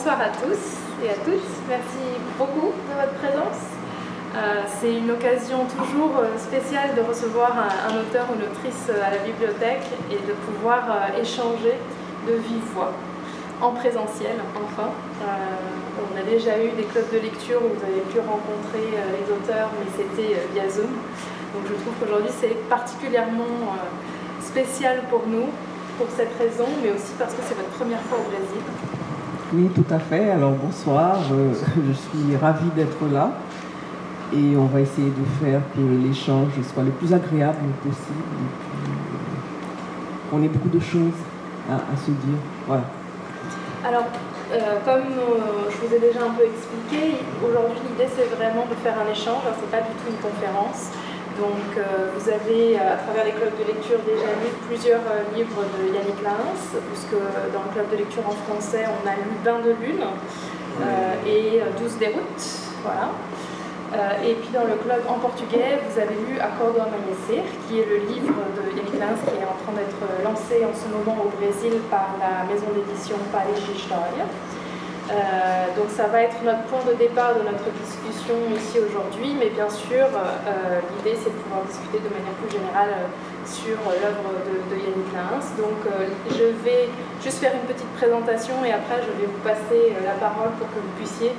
bonsoir à tous et à toutes. Merci beaucoup de votre présence. C'est une occasion toujours spéciale de recevoir un auteur ou une autrice à la bibliothèque et de pouvoir échanger de vive voix, en présentiel enfin. On a déjà eu des clubs de lecture où vous avez pu rencontrer les auteurs, mais c'était via Zoom. Donc je trouve qu'aujourd'hui c'est particulièrement spécial pour nous, pour cette raison, mais aussi parce que c'est votre première fois au Brésil. Oui, tout à fait. Alors bonsoir, je suis ravie d'être là et on va essayer de faire que l'échange soit le plus agréable possible et puis qu'on ait beaucoup de choses à se dire. Voilà. Alors, comme je vous ai déjà un peu expliqué, aujourd'hui l'idée c'est vraiment de faire un échange, c'est pas du tout une conférence. Donc vous avez à travers les clubs de lecture déjà lu plusieurs livres de Yannick Lahens, puisque dans le club de lecture en français on a lu Bain de lune et 12 déroutes, voilà. Et puis dans le club en portugais vous avez lu Acordo Amanhecer, qui est le livre de Yannick Lahens qui est en train d'être lancé en ce moment au Brésil par la maison d'édition Paris História. Donc ça va être notre point de départ de notre discussion ici aujourd'hui, mais bien sûr l'idée c'est de pouvoir discuter de manière plus générale sur l'œuvre de Yannick Lahens. Donc je vais juste faire une petite présentation et après je vais vous passer la parole pour que vous puissiez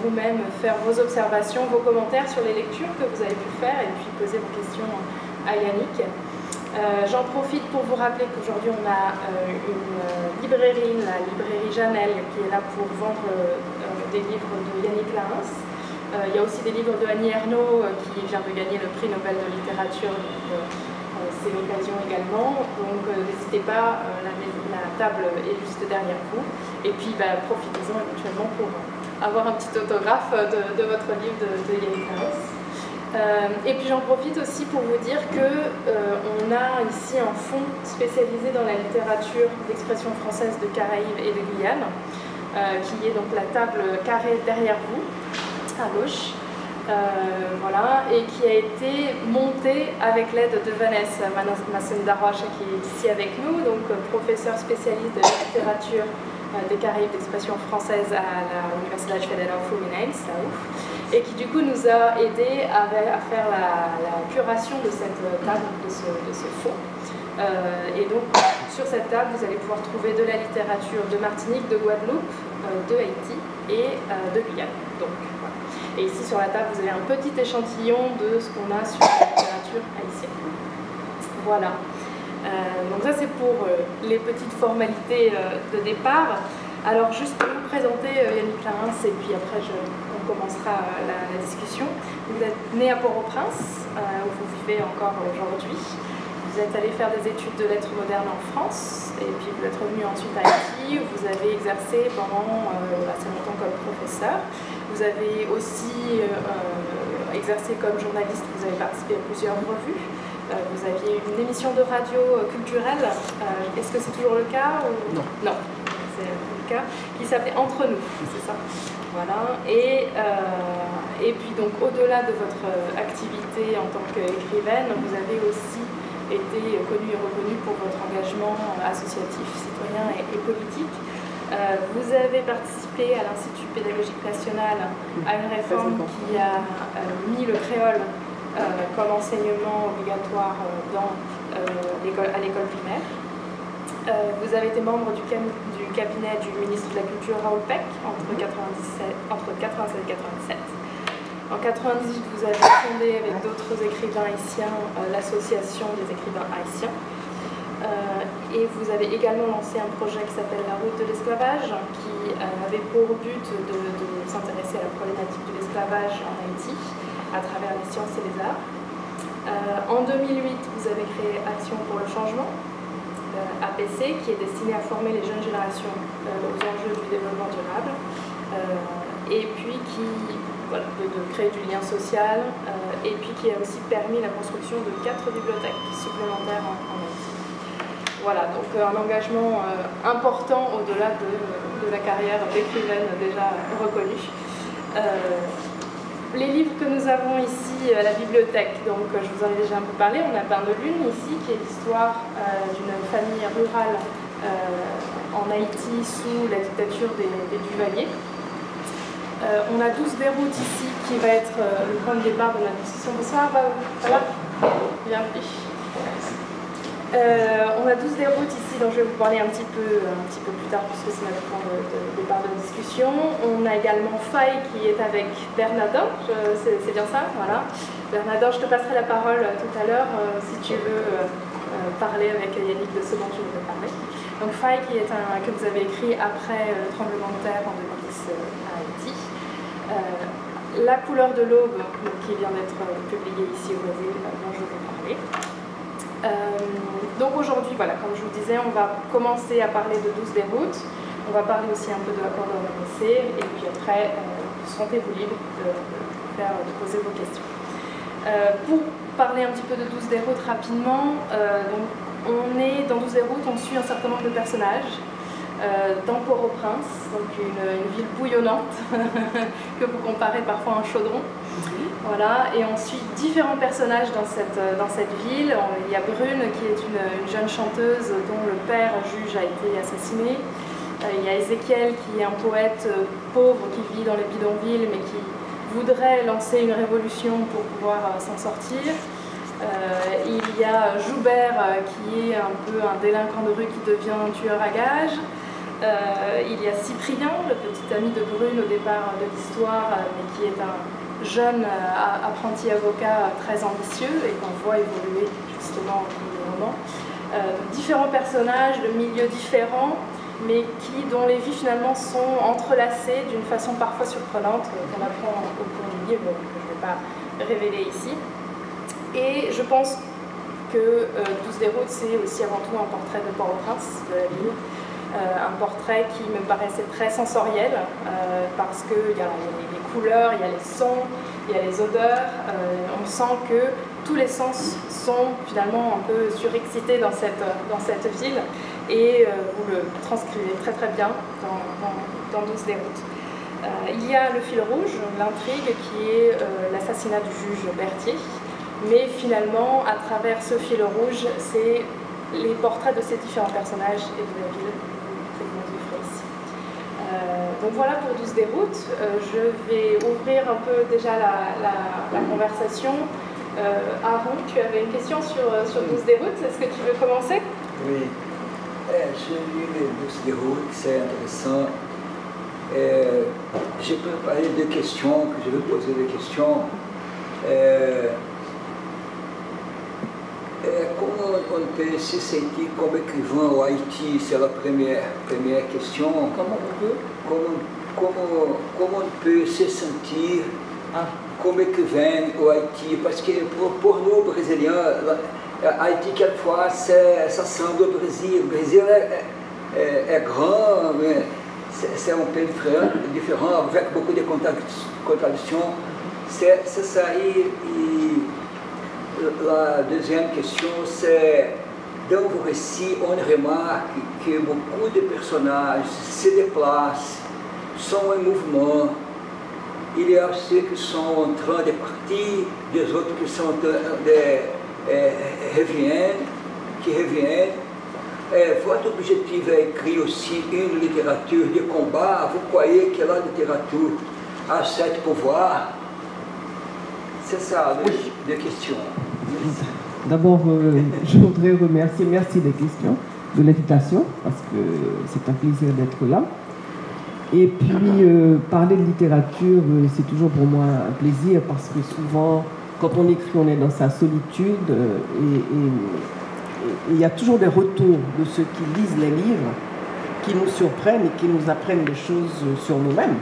vous-même faire vos observations, vos commentaires sur les lectures que vous avez pu faire et puis poser vos questions à Yannick. J'en profite pour vous rappeler qu'aujourd'hui on a une librairie, la librairie Janel, qui est là pour vendre des livres de Yannick Lahens. Il y a aussi des livres de Annie Ernaux qui vient de gagner le prix Nobel de littérature, c'est l'occasion également. Donc n'hésitez pas, la table est juste derrière vous. Et puis profitez-en éventuellement pour avoir un petit autographe de votre livre de Yannick Lahens. Et puis j'en profite aussi pour vous dire qu'on a ici un fonds spécialisé dans la littérature d'expression française de Caraïbes et de Guyane, qui est donc la table carrée derrière vous, à gauche, voilà, et qui a été montée avec l'aide de Vanessa Macenda Rocha, qui est ici avec nous, donc professeure spécialiste de la littérature des Caraïbes d'expression française à la Universidade Federal Fluminense, la UF, et qui du coup nous a aidé à faire la curation de cette table, de ce fonds. Et donc sur cette table vous allez pouvoir trouver de la littérature de Martinique, de Guadeloupe, de Haïti et de Guyane. Donc, voilà. Et ici sur la table vous avez un petit échantillon de ce qu'on a sur la littérature haïtienne. Voilà. Donc ça c'est pour les petites formalités de départ. Alors juste pour vous présenter Yannick Lahens et puis après on commencera la discussion. Vous êtes né à Port-au-Prince, où vous vivez encore aujourd'hui. Vous êtes allé faire des études de lettres modernes en France et puis vous êtes revenu ensuite à Haïti où vous avez exercé pendant assez longtemps comme professeur. Vous avez aussi exercé comme journaliste, vous avez participé à plusieurs revues. Vous aviez une émission de radio culturelle, est-ce que c'est toujours le cas ou... Non, c'est le cas, qui s'appelait Entre nous, c'est ça. Voilà. Et puis donc au-delà de votre activité en tant qu'écrivaine, vous avez aussi été connue et reconnue pour votre engagement associatif, citoyen et politique. Vous avez participé à l'Institut pédagogique national à une réforme qui a mis le créole comme enseignement obligatoire à l'école primaire. Vous avez été membre du cabinet du ministre de la Culture Raoul Peck entre 87 et 87. En 98, vous avez fondé avec d'autres écrivains haïtiens l'association des écrivains haïtiens. Et vous avez également lancé un projet qui s'appelle La route de l'esclavage, qui avait pour but de s'intéresser à la problématique de l'esclavage en Haïti à travers les sciences et les arts. En 2008, vous avez créé Action pour le changement, APC, qui est destiné à former les jeunes générations aux enjeux du développement durable, et puis de créer du lien social, et puis qui a aussi permis la construction de 4 bibliothèques supplémentaires en Haïti. Voilà, donc un engagement important au-delà de la carrière d'écrivaine déjà reconnue. Les livres que nous avons ici à la bibliothèque, donc je vous en ai déjà un peu parlé, on a Bain de lune ici, qui est l'histoire d'une famille rurale en Haïti sous la dictature des Duvalier. On a 12 déroutes ici qui va être le point de départ de la discussion. Bonsoir, ça va? Bien, oui. On a 12 déroutes ici dont je vais vous parler un petit peu plus tard puisque c'est notre point de départ de la discussion. On a également Faye qui est avec Bernardin, c'est bien ça, voilà. Bernardin, je te passerai la parole tout à l'heure si tu veux parler avec Yannick de ce dont tu veux parler. Donc Faye qui est que vous avez écrit après le tremblement de terre en 2010 à Haïti. La couleur de l'aube qui vient d'être publiée ici au Brésil, dont je vais parler. Donc aujourd'hui, voilà, comme je vous disais, on va commencer à parler de 12 déroutes. On va parler aussi un peu de l'accord de l'OMC et puis après, sentez-vous libre de poser vos questions. Pour parler un petit peu de 12 déroutes rapidement, donc, on est dans 12 déroutes, on suit un certain nombre de personnages. Dans Port-au-Prince, donc une ville bouillonnante que vous comparez parfois à un chaudron. Voilà, et on suit différents personnages dans cette ville. Il y a Brune qui est une jeune chanteuse dont le père juge a été assassiné. Il y a Ézéchiel qui est un poète pauvre qui vit dans les bidonvilles mais qui voudrait lancer une révolution pour pouvoir s'en sortir. Il y a Joubert qui est un peu un délinquant de rue qui devient un tueur à gages. Il y a Cyprien, le petit ami de Brune au départ de l'histoire, mais qui est un jeune apprenti avocat très ambitieux et qu'on voit évoluer justement au cours du roman. Différents personnages de milieux différents, mais dont les vies finalement sont entrelacées d'une façon parfois surprenante qu'on apprend au cours du livre, que je ne vais pas révéler ici. Et je pense que 12 déroutes, c'est aussi avant tout un portrait de Port-au-Prince, de la ville. Un portrait qui me paraissait très sensoriel parce qu'il y a les couleurs, il y a les sons, il y a les odeurs. On sent que tous les sens sont finalement un peu surexcités dans cette ville et vous le transcrivez très très bien dans 12 déroutes. Il y a le fil rouge, l'intrigue qui est l'assassinat du juge Berthier. Mais finalement, à travers ce fil rouge, c'est les portraits de ces différents personnages et de la ville que vous m'offrez ici. Donc voilà pour 12 déroutes. Je vais ouvrir un peu déjà la conversation. Aaron, tu avais une question sur 12 déroutes. Est-ce que tu veux commencer? Oui. Je lis les 12 déroutes, c'est intéressant. J'ai préparé deux questions, que je vais poser des questions. Comment on peut se sentir comme écrivain au Haïti? C'est la première question. Comment on peut se sentir comme écrivain au Haïti? Parce que pour nous, Brésiliens, Haïti, quelquefois, ça semble au Brésil. Le Brésil est grand, mais c'est un peu différent, avec beaucoup de contradictions. C'est ça. La deuxième question, c'est dans vos récits, on remarque que beaucoup de personnages se déplacent, sont en mouvement. Il y a ceux qui sont en train de partir, des autres qui sont qui reviennent. Votre objectif est écrire aussi une littérature de combat. Vous croyez que la littérature a ce pouvoir? C'est ça, les questions. D'abord, je voudrais remercier, merci des questions, de l'invitation, parce que c'est un plaisir d'être là. Et puis, parler de littérature, c'est toujours pour moi un plaisir, parce que souvent, quand on écrit, on est dans sa solitude, et il y a toujours des retours de ceux qui lisent les livres, qui nous surprennent et qui nous apprennent des choses sur nous-mêmes,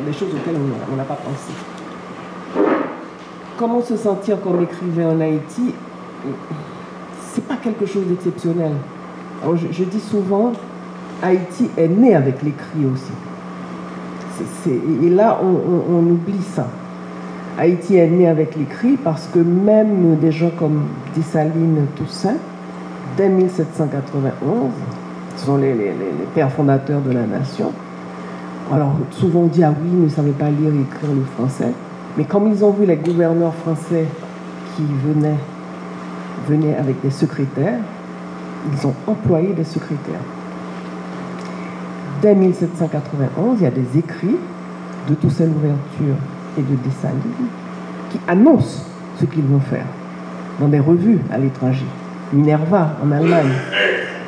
des choses auxquelles on n'a pas pensé. Comment se sentir comme écrivain en Haïti? C'est pas quelque chose d'exceptionnel. Alors je dis souvent, Haïti est né avec l'écrit aussi. Et là, on oublie ça. Haïti est né avec l'écrit parce que même des gens comme Dessalines Toussaint, dès 1791, sont les pères fondateurs de la nation. Alors souvent on dit, ah oui, ils ne savaient pas lire et écrire le français. Mais comme ils ont vu les gouverneurs français qui venaient avec des secrétaires, ils ont employé des secrétaires. dès 1791, il y a des écrits de Toussaint Louverture et de Dessalines qui annoncent ce qu'ils vont faire dans des revues à l'étranger. Minerva en Allemagne,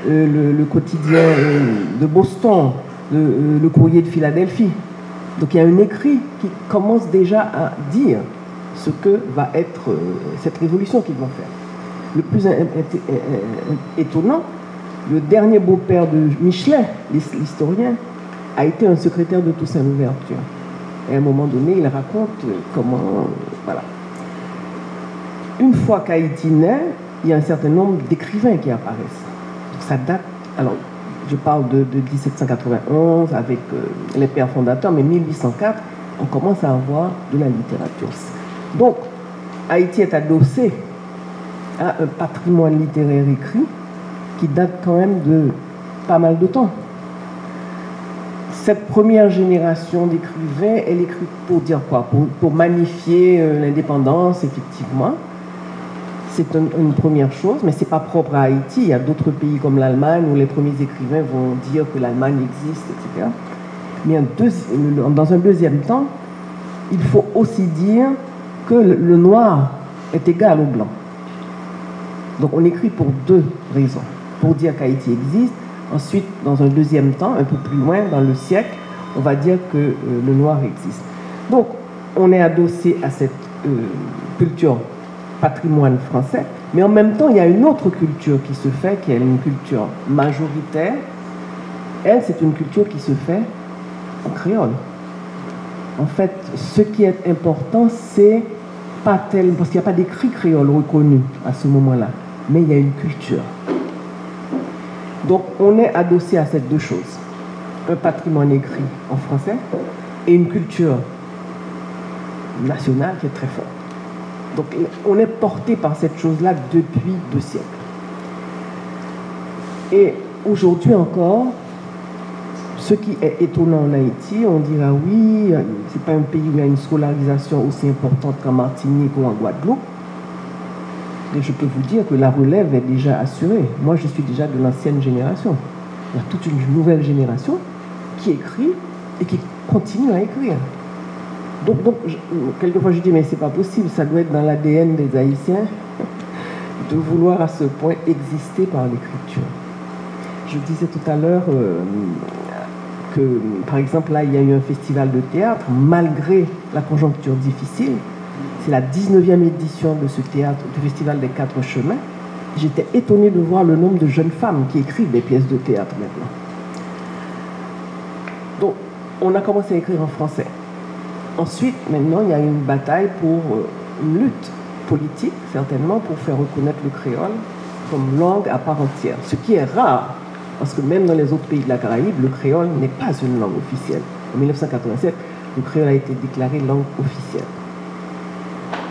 le quotidien de Boston, le courrier de Philadelphie. Donc il y a un écrit qui commence déjà à dire ce que va être cette révolution qu'ils vont faire. Le plus étonnant, le dernier beau-père de Michelet, l'historien, a été un secrétaire de Toussaint Louverture. Et à un moment donné, il raconte comment... Voilà. Une fois qu'Haïti naît, il y a un certain nombre d'écrivains qui apparaissent. Donc ça date... Alors, je parle de 1791 avec les pères fondateurs, mais 1804, on commence à avoir de la littérature. Donc, Haïti est adossé à un patrimoine littéraire écrit qui date quand même de pas mal de temps. Cette première génération d'écrivains, elle écrit pour dire quoi? Pour magnifier l'indépendance, effectivement. C'est une première chose, mais ce n'est pas propre à Haïti. Il y a d'autres pays comme l'Allemagne où les premiers écrivains vont dire que l'Allemagne existe, etc. Mais dans un deuxième temps, il faut aussi dire que le noir est égal au blanc. Donc on écrit pour deux raisons. Pour dire qu'Haïti existe. Ensuite, dans un deuxième temps, un peu plus loin, dans le siècle, on va dire que le noir existe. Donc, on est adossé à cette culture patrimoine français, mais en même temps, il y a une autre culture qui se fait, qui est une culture majoritaire. Elle, c'est une culture qui se fait en créole. En fait, ce qui est important, c'est pas tel, parce qu'il n'y a pas d'écrit créole reconnu à ce moment-là, mais il y a une culture. Donc, on est adossé à ces deux choses. Un patrimoine écrit en français et une culture nationale qui est très forte. Donc, on est porté par cette chose-là depuis 2 siècles. Et aujourd'hui encore, ce qui est étonnant en Haïti, on dira oui, c'est pas un pays où il y a une scolarisation aussi importante qu'en Martinique ou en Guadeloupe. Et je peux vous dire que la relève est déjà assurée. Moi, je suis déjà de l'ancienne génération. Il y a toute une nouvelle génération qui écrit et qui continue à écrire. Donc quelquefois, je dis, mais c'est pas possible, ça doit être dans l'ADN des Haïtiens de vouloir à ce point exister par l'écriture. Je disais tout à l'heure que, par exemple, là, il y a eu un festival de théâtre, malgré la conjoncture difficile. C'est la 19e édition de ce théâtre, du Festival des 4 Chemins. J'étais étonnée de voir le nombre de jeunes femmes qui écrivent des pièces de théâtre maintenant. Donc, on a commencé à écrire en français. Ensuite, maintenant, il y a une bataille pour une lutte politique, certainement, pour faire reconnaître le créole comme langue à part entière. Ce qui est rare, parce que même dans les autres pays de la Caraïbe, le créole n'est pas une langue officielle. En 1987, le créole a été déclaré langue officielle.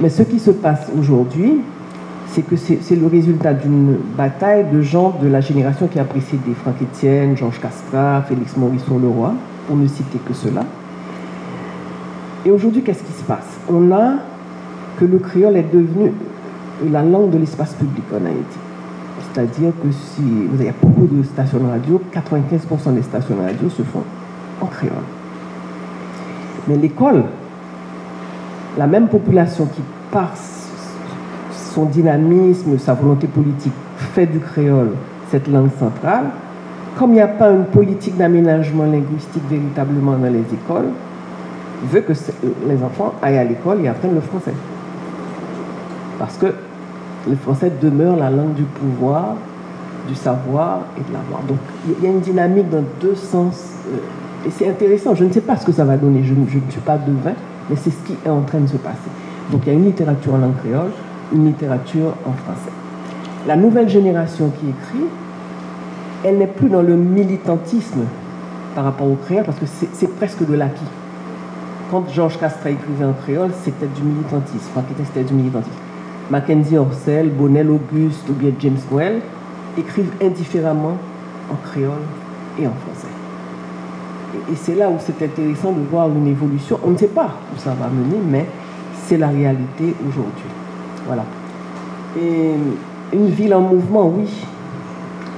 Mais ce qui se passe aujourd'hui, c'est que c'est le résultat d'une bataille de gens de la génération qui a précédé Franck Etienne, Georges Castrat, Félix Morisson-Leroy, pour ne citer que cela. Et aujourd'hui, qu'est-ce qui se passe? On a que le créole est devenu la langue de l'espace public en Haïti. C'est-à-dire que si vous avez beaucoup de stations de radio, 95% des stations de radio se font en créole. Mais l'école, la même population qui, par son dynamisme, sa volonté politique, fait du créole cette langue centrale, comme il n'y a pas une politique d'aménagement linguistique véritablement dans les écoles, veut que les enfants aillent à l'école et apprennent le français. Parce que le français demeure la langue du pouvoir, du savoir et de l'avoir. Donc il y a une dynamique dans deux sens. Et c'est intéressant, je ne sais pas ce que ça va donner, je ne suis pas devin, mais c'est ce qui est en train de se passer. Donc il y a une littérature en langue créole, une littérature en français. La nouvelle génération qui écrit, elle n'est plus dans le militantisme par rapport au créole, parce que c'est presque de l'acquis. Quand Georges Castrat écrivait en créole, c'était du militantisme. Enfin, c'était du militantisme. Mackenzie Orsel, Bonnel Auguste ou bien James Noel écrivent indifféremment en créole et en français. Et c'est là où c'est intéressant de voir une évolution. On ne sait pas où ça va mener, mais c'est la réalité aujourd'hui. Voilà. Et une ville en mouvement, oui.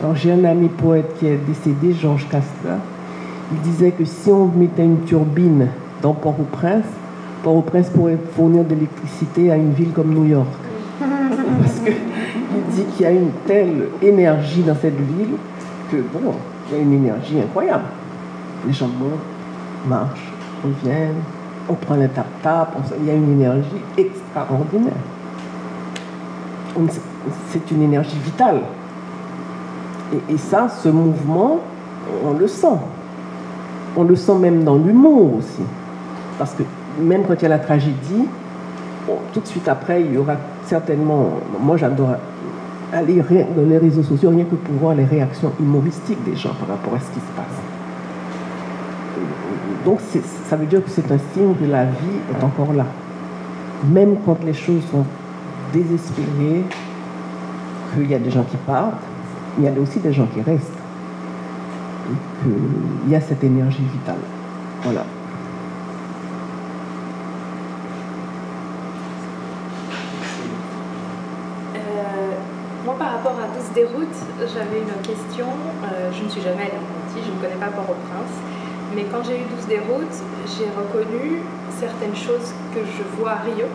Alors j'ai un ami poète qui est décédé, Georges Castrat, il disait que si on mettait une turbine dans Port-au-Prince, Port-au-Prince pourrait fournir de l'électricité à une ville comme New York. Parce qu'il dit qu'il y a une telle énergie dans cette ville que, bon, il y a une énergie incroyable. Les gens montent, marchent, reviennent, on prend les tap-tap, il y a une énergie extraordinaire. C'est une énergie vitale. Et ça, ce mouvement, on le sent. On le sent même dans l'humour aussi. Parce que même quand il y a la tragédie, tout de suite après, il y aura certainement... Moi, j'adore aller dans les réseaux sociaux, rien que pour voir les réactions humoristiques des gens par rapport à ce qui se passe. Donc, ça veut dire que c'est un signe que la vie est encore là. Même quand les choses sont désespérées, qu'il y a des gens qui partent, il y a aussi des gens qui restent. Et qu'il y a cette énergie vitale. Voilà. Moi, par rapport à 12 déroutes, j'avais une question. Je ne suis jamais allée en Haïti, je ne connais pas Port-au-Prince. Mais quand j'ai eu 12 déroutes, j'ai reconnu certaines choses que je vois à Rio.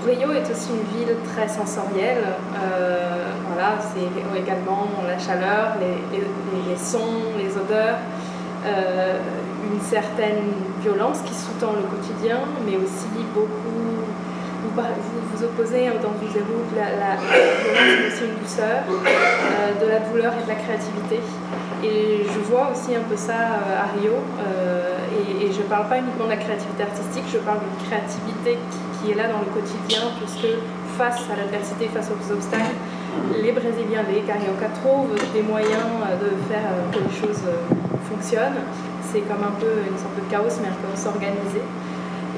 Rio est aussi une ville très sensorielle. Voilà, c'est également la chaleur, les sons, les odeurs, une certaine violence qui sous-tend le quotidien, mais aussi beaucoup. Vous opposez dans une déroute la violence, mais aussi une douceur, de la douleur et de la créativité. Et je vois aussi un peu ça à Rio. Et je ne parle pas uniquement de la créativité artistique, je parle d'une créativité qui est là dans le quotidien, puisque face à l'adversité, face aux obstacles, les Brésiliens, les Carioca trouvent des moyens de faire que les choses fonctionnent. C'est comme un peu une sorte de chaos, mais un chaos organisé.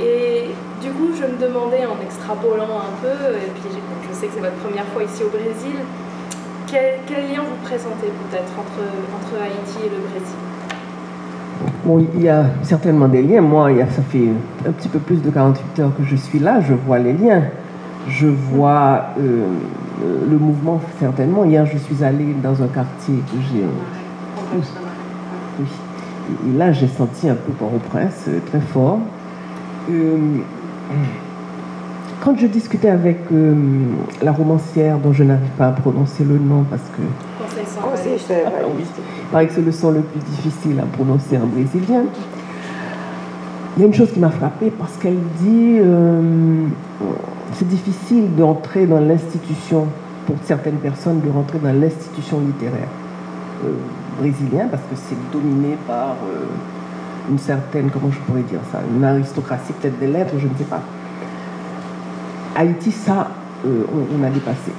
Et du coup, je me demandais, en extrapolant un peu, et puis je sais que c'est votre première fois ici au Brésil, quel lien vous présentez peut-être entre Haïti et le Brésil? Bon, il y a certainement des liens. Moi, ça fait un petit peu plus de 48 heures que je suis là, je vois les liens. Je vois le mouvement, certainement. Hier, je suis allée dans un quartier que j'ai... Oui. Et là, j'ai senti un peu Port-au-Prince, très fort. Quand je discutais avec la romancière dont je n'arrive pas à prononcer le nom parce que... Oui. Il paraît que c'est le son le plus difficile à prononcer en brésilien. Il y a une chose qui m'a frappée parce qu'elle dit c'est difficile d'entrer dans l'institution, pour certaines personnes, de rentrer dans l'institution littéraire brésilienne parce que c'est dominé par une certaine, comment je pourrais dire ça, une aristocratie peut-être des lettres, je ne sais pas. Haïti, ça, on a dépassé.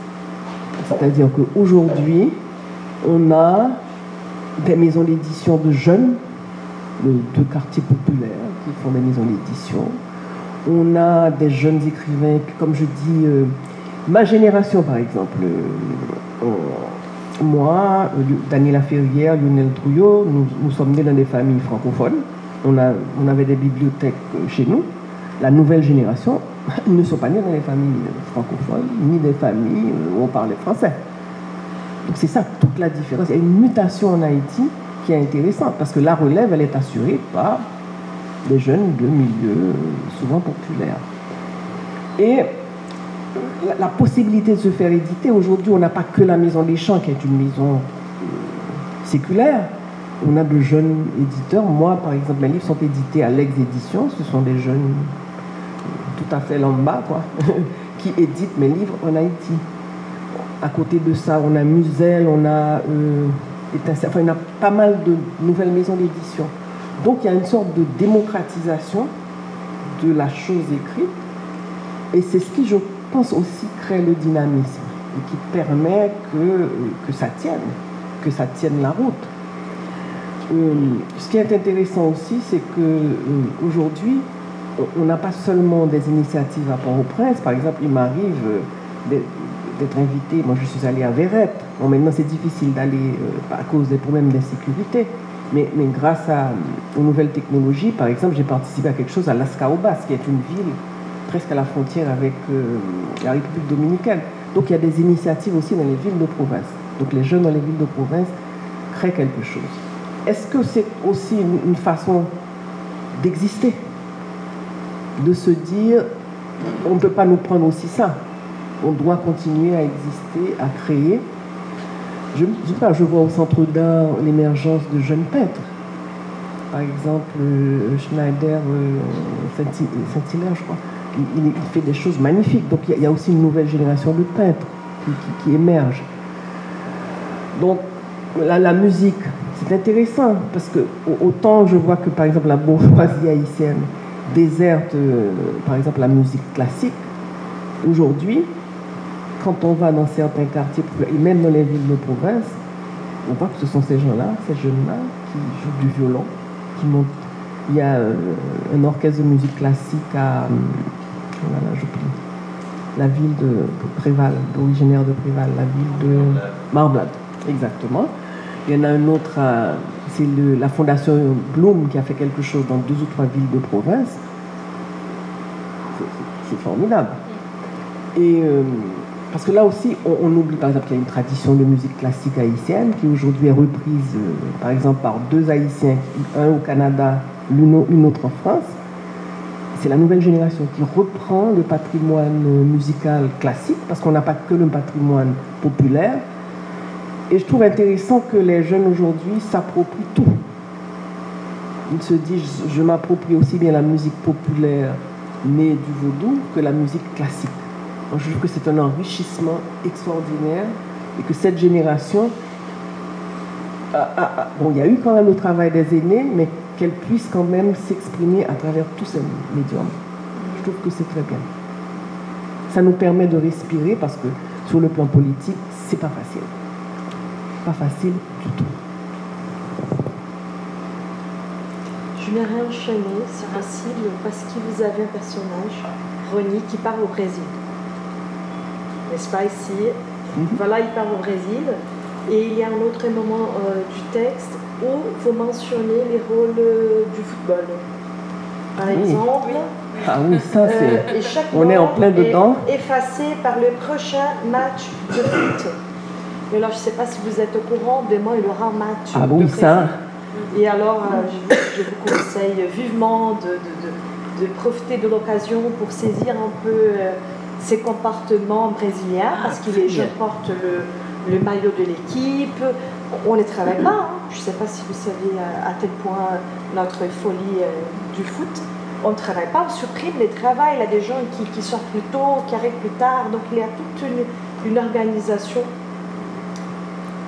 C'est-à-dire qu'aujourd'hui, on a des maisons d'édition de jeunes, de quartiers populaires qui font des maisons d'édition. On a des jeunes écrivains, comme je dis, ma génération par exemple, moi, Daniela Ferrière, Lionel Trouillot, nous sommes nés dans des familles francophones. On avait des bibliothèques chez nous. La nouvelle génération ne sont pas nés dans les familles francophones, ni des familles où on parlait français. Donc c'est ça toute la différence. Il y a une mutation en Haïti qui est intéressante parce que la relève, elle est assurée par des jeunes de milieux souvent populaires. Et la possibilité de se faire éditer, aujourd'hui, on n'a pas que la Maison des Champs qui est une maison séculaire. On a de jeunes éditeurs. Moi, par exemple, mes livres sont édités à l'ex-édition. Ce sont des jeunes tout à fait lambda, quoi, qui éditent mes livres en Haïti. À côté de ça, on a Musel, on a enfin, on a pas mal de nouvelles maisons d'édition. Donc, il y a une sorte de démocratisation de la chose écrite. Et c'est ce qui, je pense, aussi crée le dynamisme et qui permet que ça tienne la route. Ce qui est intéressant aussi, c'est qu'aujourd'hui, on n'a pas seulement des initiatives à Port-au-Prince. Par exemple, il m'arrive d'être invité. Moi, je suis allée à Verrette. Bon, maintenant, c'est difficile d'aller à cause des problèmes d'insécurité. Mais grâce aux nouvelles technologies, par exemple, j'ai participé à quelque chose à Las Caobas, qui est une ville presque à la frontière avec la République dominicaine. Donc, il y a des initiatives aussi dans les villes de province. Donc, les jeunes dans les villes de province, crée quelque chose. Est-ce que c'est aussi une façon d'exister? De se dire, on ne peut pas nous prendre aussi ça. On doit continuer à exister, à créer. Je vois au Centre d'art l'émergence de jeunes peintres. Par exemple, Schneider Saint-Hilaire, je crois. Il fait des choses magnifiques. Donc il y a aussi une nouvelle génération de peintres qui émerge. Donc la musique, c'est intéressant parce que autant je vois que par exemple la bourgeoisie haïtienne déserte par exemple la musique classique, aujourd'hui, quand on va dans certains quartiers, et même dans les villes de province, on voit que ce sont ces gens-là, ces jeunes-là, qui jouent du violon, qui montent. Il y a un orchestre de musique classique à la ville de Préval, originaire de Préval, la ville de Marblade, exactement. Il y en a un autre, c'est la fondation Bloom qui a fait quelque chose dans 2 ou 3 villes de province. C'est formidable. Et parce que là aussi, on oublie par exemple qu'il y a une tradition de musique classique haïtienne qui aujourd'hui est reprise par exemple par 2 Haïtiens, un au Canada, une autre en France. C'est la nouvelle génération qui reprend le patrimoine musical classique parce qu'on n'a pas que le patrimoine populaire. Et je trouve intéressant que les jeunes aujourd'hui s'approprient tout. Ils se disent, je m'approprie aussi bien la musique populaire née du vaudou que la musique classique. Donc, je trouve que c'est un enrichissement extraordinaire et que cette génération, bon, il y a eu quand même le travail des aînés, mais qu'elle puisse quand même s'exprimer à travers tous ces médiums. Je trouve que c'est très bien. Ça nous permet de respirer parce que sur le plan politique, c'est pas facile. Pas facile du tout. Je voudrais enchaîner, si possible, parce que vous avez un personnage, Ronnie, qui part au Brésil. N'est-ce pas ici? Voilà, il part au Brésil. Et il y a un autre moment du texte où vous mentionnez les rôles du football. Par exemple. Ah oui, ça c'est. Et chaque on est en plein dedans. Effacé par le prochain match de foot. Mais alors, je ne sais pas si vous êtes au courant, demain il y aura un match. Ah oui, ça. Et alors, je vous conseille vivement de profiter de l'occasion pour saisir un peu ces comportements brésiliens, parce que les gens portent le maillot de l'équipe. On ne travaille pas. Hein. Je ne sais pas si vous savez à quel point notre folie du foot. On ne travaille pas, on supprime les travails. Il y a des gens qui sortent plus tôt, qui arrivent plus tard. Donc il y a toute une organisation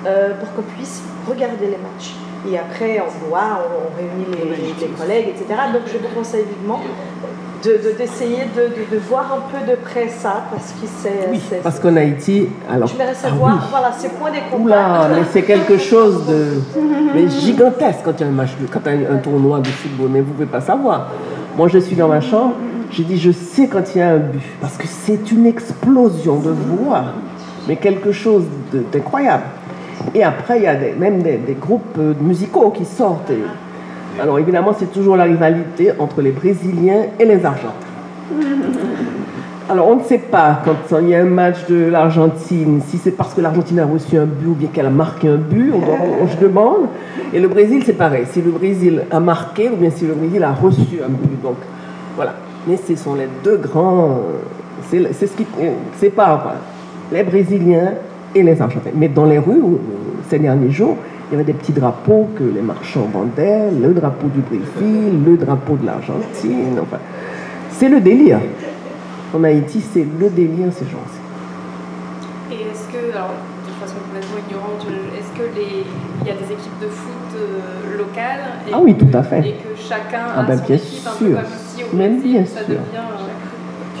pour qu'on puisse regarder les matchs. Et après, on boit, on réunit les collègues, etc. Donc je vous conseille vivement d'essayer de voir un peu de près ça, parce que c'est... Oui, parce qu'en Haïti... Alors, je vais recevoir, oui. Voilà, c'est point des combats. Oula, mais c'est quelque chose de mais gigantesque quand il y a un match, quand il y a un tournoi de football, mais vous ne pouvez pas savoir. Moi, je suis dans ma chambre, je dis, je sais quand il y a un but, parce que c'est une explosion de voix, mais quelque chose d'incroyable. Et après, il y a même des groupes musicaux qui sortent. Alors évidemment, c'est toujours la rivalité entre les Brésiliens et les Argentins. Alors on ne sait pas, quand il y a un match de l'Argentine, si c'est parce que l'Argentine a reçu un but ou bien qu'elle a marqué un but, je demande. Et le Brésil, c'est pareil. Si le Brésil a marqué ou bien si le Brésil a reçu un but. Donc voilà. Mais ce sont les deux grands... C'est ce qui sépare les Brésiliens et les Argentins. Mais dans les rues, ces derniers jours, il y avait des petits drapeaux que les marchands vendaient, le drapeau du Brésil, le drapeau de l'Argentine, enfin. C'est le délire. En Haïti, c'est le délire, ces gens-ci. Et est-ce que, alors, de façon complètement ignorante, est-ce qu'il y a des équipes de foot locales et oui, tout à fait. Et que chacun a bien son équipe, un peu comme ici au Même Brésil, bien ça sûr. devient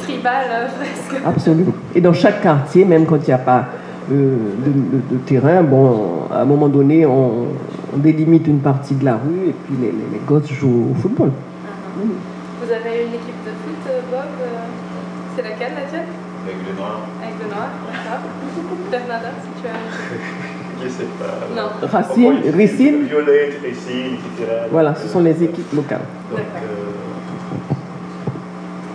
tribal presque. Absolument. Et dans chaque quartier, même quand il n'y a pas de terrain, bon, à un moment donné, on délimite une partie de la rue et puis les gosses jouent au football. Vous avez une équipe de foot, Bob c'est laquelle, la tienne? Aigle Noir. Aigle Noir, d'accord. Bernada, si tu as... Je sais pas. Non. Racine. Violette, Racine, etc. Voilà, ce sont les équipes locales. Donc,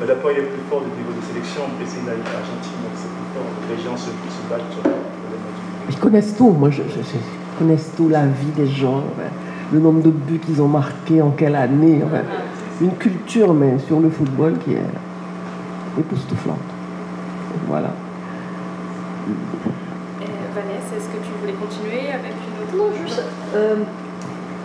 l'apport est plus fort du niveau de sélection. Brésil et Argentine, donc c'est plus fort. Les gens se battent sur le match. Ils connaissent tout. Moi, connaissent tout la vie des gens, le nombre de buts qu'ils ont marqués en quelle année. Une culture, mais sur le football qui est époustouflante. Voilà. Vanessa, est-ce que tu voulais continuer avec une autre? Non, juste,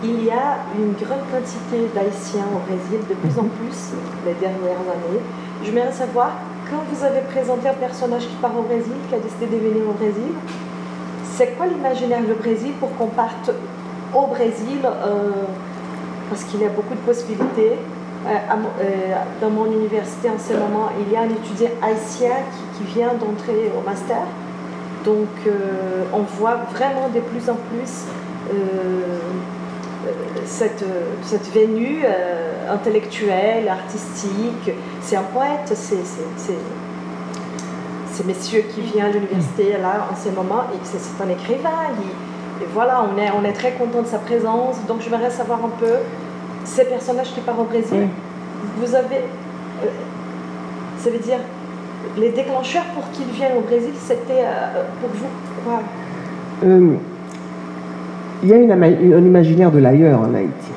il y a une grande quantité d'Haïtiens au Brésil, de plus en plus, les dernières années. J'aimerais savoir, quand vous avez présenté un personnage qui part au Brésil, qui a décidé de venir au Brésil, c'est quoi l'imaginaire du Brésil pour qu'on parte au Brésil, parce qu'il y a beaucoup de possibilités. Dans mon université en ce moment, il y a un étudiant haïtien qui vient d'entrer au master. Donc on voit vraiment de plus en plus cette venue intellectuelle, artistique. C'est un poète, c'est monsieur qui vient à l'université là en ce moment, et c'est un écrivain. Et voilà, on est très content de sa présence. Donc j'aimerais savoir un peu ces personnages qui partent au Brésil. Vous avez, ça veut dire, les déclencheurs pour qu'ils viennent au Brésil, c'était pour vous quoi? Il y a un imaginaire de l'ailleurs en Haïti.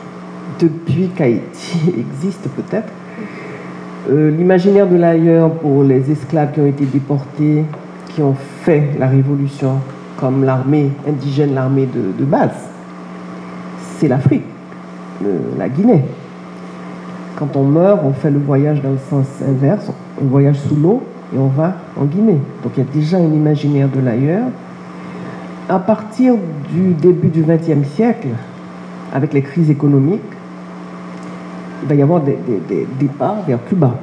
Depuis qu'Haïti existe peut-être, l'imaginaire de l'ailleurs pour les esclaves qui ont été déportés, qui ont fait la révolution, comme l'armée indigène, l'armée de base, c'est l'Afrique, la Guinée. Quand on meurt, on fait le voyage dans le sens inverse, on voyage sous l'eau et on va en Guinée. Donc il y a déjà un imaginaire de l'ailleurs. À partir du début du XXe siècle, avec les crises économiques, il va y avoir des départs vers Cuba.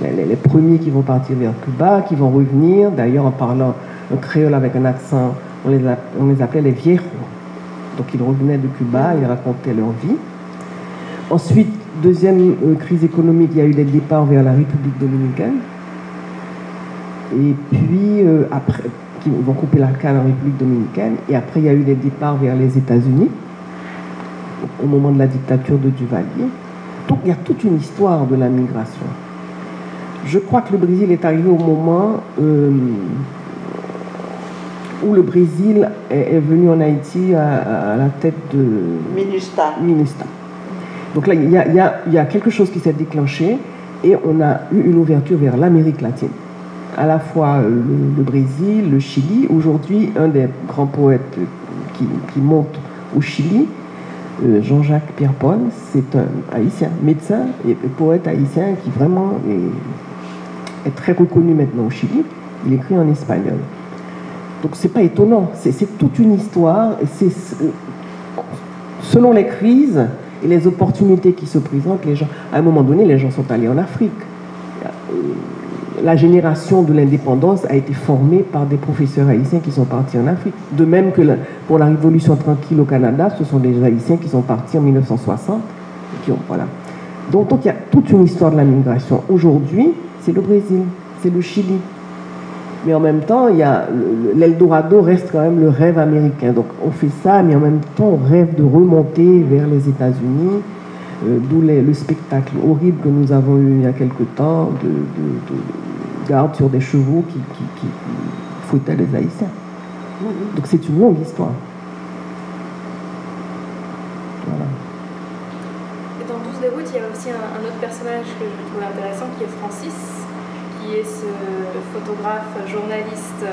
Les premiers qui vont partir vers Cuba, qui vont revenir, d'ailleurs en parlant un créole avec un accent, on les appelait les viejos. Donc ils revenaient de Cuba, ils racontaient leur vie. Ensuite, deuxième crise économique, il y a eu les départs vers la République dominicaine. Et puis, après, ils vont couper la canne en République dominicaine. Et après, il y a eu des départs vers les États-Unis, au moment de la dictature de Duvalier. Donc, il y a toute une histoire de la migration. Je crois que le Brésil est arrivé au moment où le Brésil est venu en Haïti à la tête de MINUSTAH. Donc là, il y a quelque chose qui s'est déclenché et on a eu une ouverture vers l'Amérique latine. À la fois le Brésil, le Chili. Aujourd'hui, un des grands poètes qui monte au Chili, Jean-Jacques Pierre-Paul, c'est un haïtien, médecin et poète haïtien qui vraiment est très reconnu maintenant au Chili. Il écrit en espagnol. Donc c'est pas étonnant, c'est toute une histoire. Et selon les crises et les opportunités qui se présentent, les gens, à un moment donné, les gens sont allés en Afrique. La génération de l'indépendance a été formée par des professeurs haïtiens qui sont partis en Afrique. De même que pour la Révolution tranquille au Canada, ce sont des Haïtiens qui sont partis en 1960. Voilà. Donc il y a toute une histoire de la migration. Aujourd'hui, c'est le Brésil, c'est le Chili. Mais en même temps, l'Eldorado reste quand même le rêve américain. Donc on fait ça, mais en même temps, on rêve de remonter vers les États-Unis, d'où le spectacle horrible que nous avons eu il y a quelque temps de garde sur des chevaux qui fouettaient les Haïtiens. Donc c'est une longue histoire. Voilà. Et dans 12 des routes, il y a aussi un autre personnage que je trouve intéressant qui est Francis, qui est ce photographe, journaliste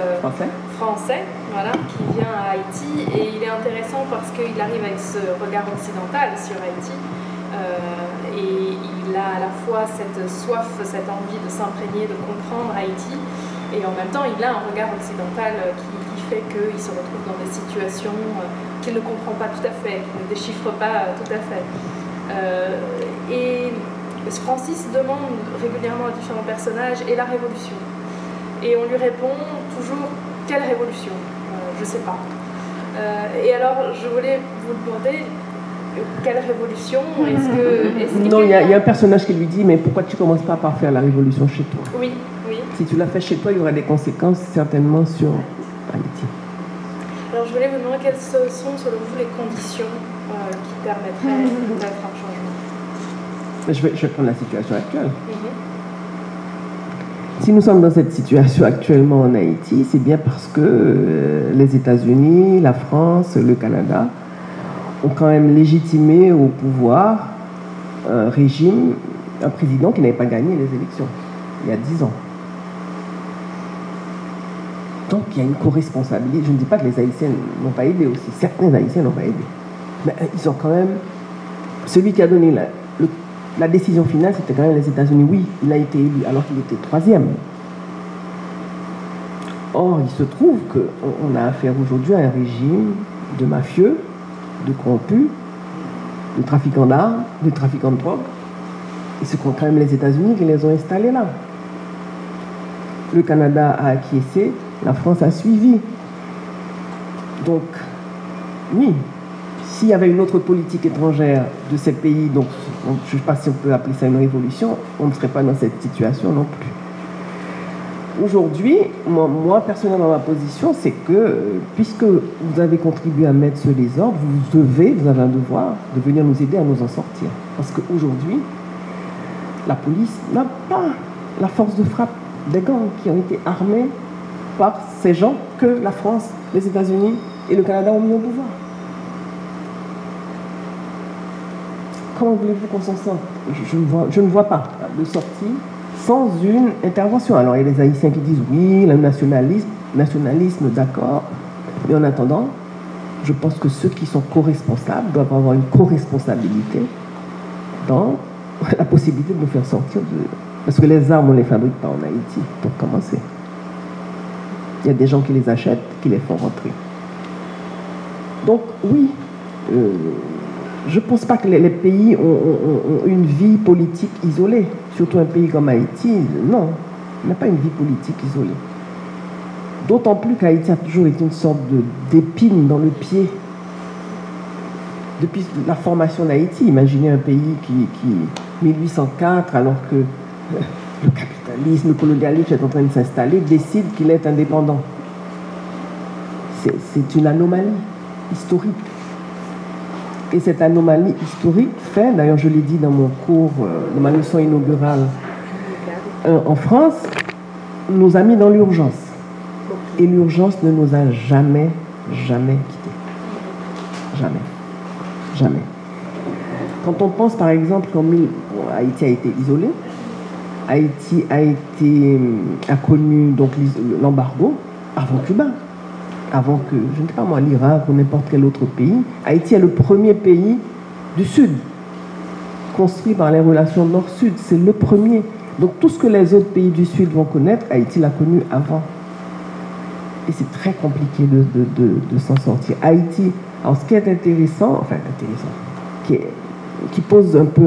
français voilà, qui vient à Haïti. Et il est intéressant parce qu'il arrive avec ce regard occidental sur Haïti. Et il a à la fois cette soif, cette envie de s'imprégner, de comprendre Haïti, et en même temps il a un regard occidental qui fait qu'il se retrouve dans des situations qu'il ne comprend pas tout à fait, qu'il ne déchiffre pas tout à fait. Et Francis demande régulièrement à différents personnages et la révolution. Et on lui répond toujours quelle révolution je ne sais pas. Et alors je voulais vous demander quelle révolution? Non, il y a un personnage qui lui dit mais pourquoi tu ne commences pas par faire la révolution chez toi? Oui. Si tu la fais chez toi, il y aura des conséquences certainement sur Haïti. Alors je voulais vous demander quelles sont selon vous les conditions qui permettraient d'être un changement. Je vais prendre la situation actuelle. Si nous sommes dans cette situation actuellement en Haïti, c'est bien parce que les États-Unis, la France, le Canada ont quand même légitimé au pouvoir un régime, un président qui n'avait pas gagné les élections il y a 10 ans. Donc il y a une co-responsabilité. Je ne dis pas que les Haïtiens n'ont pas aidé aussi. Certains Haïtiens n'ont pas aidé. Mais ils ont quand même... Celui qui a donné la décision finale, c'était quand même les États-Unis. Oui, il a été élu alors qu'il était 3e. Or, il se trouve qu'on a affaire aujourd'hui à un régime de mafieux, de corrompus, de trafiquants d'armes, de trafiquants de drogue. Et ce sont quand même les États-Unis qui les ont installés là. Le Canada a acquiescé, la France a suivi. Donc, oui, s'il y avait une autre politique étrangère de ces pays, donc je ne sais pas si on peut appeler ça une révolution, on ne serait pas dans cette situation non plus. Aujourd'hui, moi personnellement, ma position, c'est que puisque vous avez contribué à mettre ce désordre, vous avez un devoir de venir nous aider à nous en sortir. Parce qu'aujourd'hui, la police n'a pas la force de frappe des gangs qui ont été armés par ces gens que la France, les États-Unis et le Canada ont mis au pouvoir. Comment voulez-vous qu'on s'en sorte? Je ne vois pas de sortie sans une intervention. Alors il y a des Haïtiens qui disent oui, le nationalisme, d'accord. Mais en attendant, je pense que ceux qui sont co-responsables doivent avoir une co-responsabilité dans la possibilité de nous faire sortir de... Parce que les armes, on ne les fabrique pas en Haïti, pour commencer. Il y a des gens qui les achètent, qui les font rentrer. Donc oui, je ne pense pas que les pays ont une vie politique isolée. Surtout un pays comme Haïti, non, il n'a pas une vie politique isolée. D'autant plus qu'Haïti a toujours été une sorte d'épine dans le pied. Depuis la formation d'Haïti, imaginez un pays qui 1804, alors que le capitalisme, le colonialisme est en train de s'installer, décide qu'il est indépendant. C'est une anomalie historique. Et cette anomalie historique fait, d'ailleurs je l'ai dit dans mon cours, dans ma leçon inaugurale, en France, nous a mis dans l'urgence. Et l'urgence ne nous a jamais quittés. Jamais. Jamais. Quand on pense par exemple qu'Haïti a été isolé, Haïti a connu donc l'embargo avant Cuba, avant que, je ne sais pas moi, l'Irak ou n'importe quel autre pays. Haïti est le premier pays du Sud, construit par les relations Nord-Sud. C'est le premier. Donc tout ce que les autres pays du Sud vont connaître, Haïti l'a connu avant. Et c'est très compliqué de s'en sortir. Haïti, alors ce qui est intéressant, qui pose un peu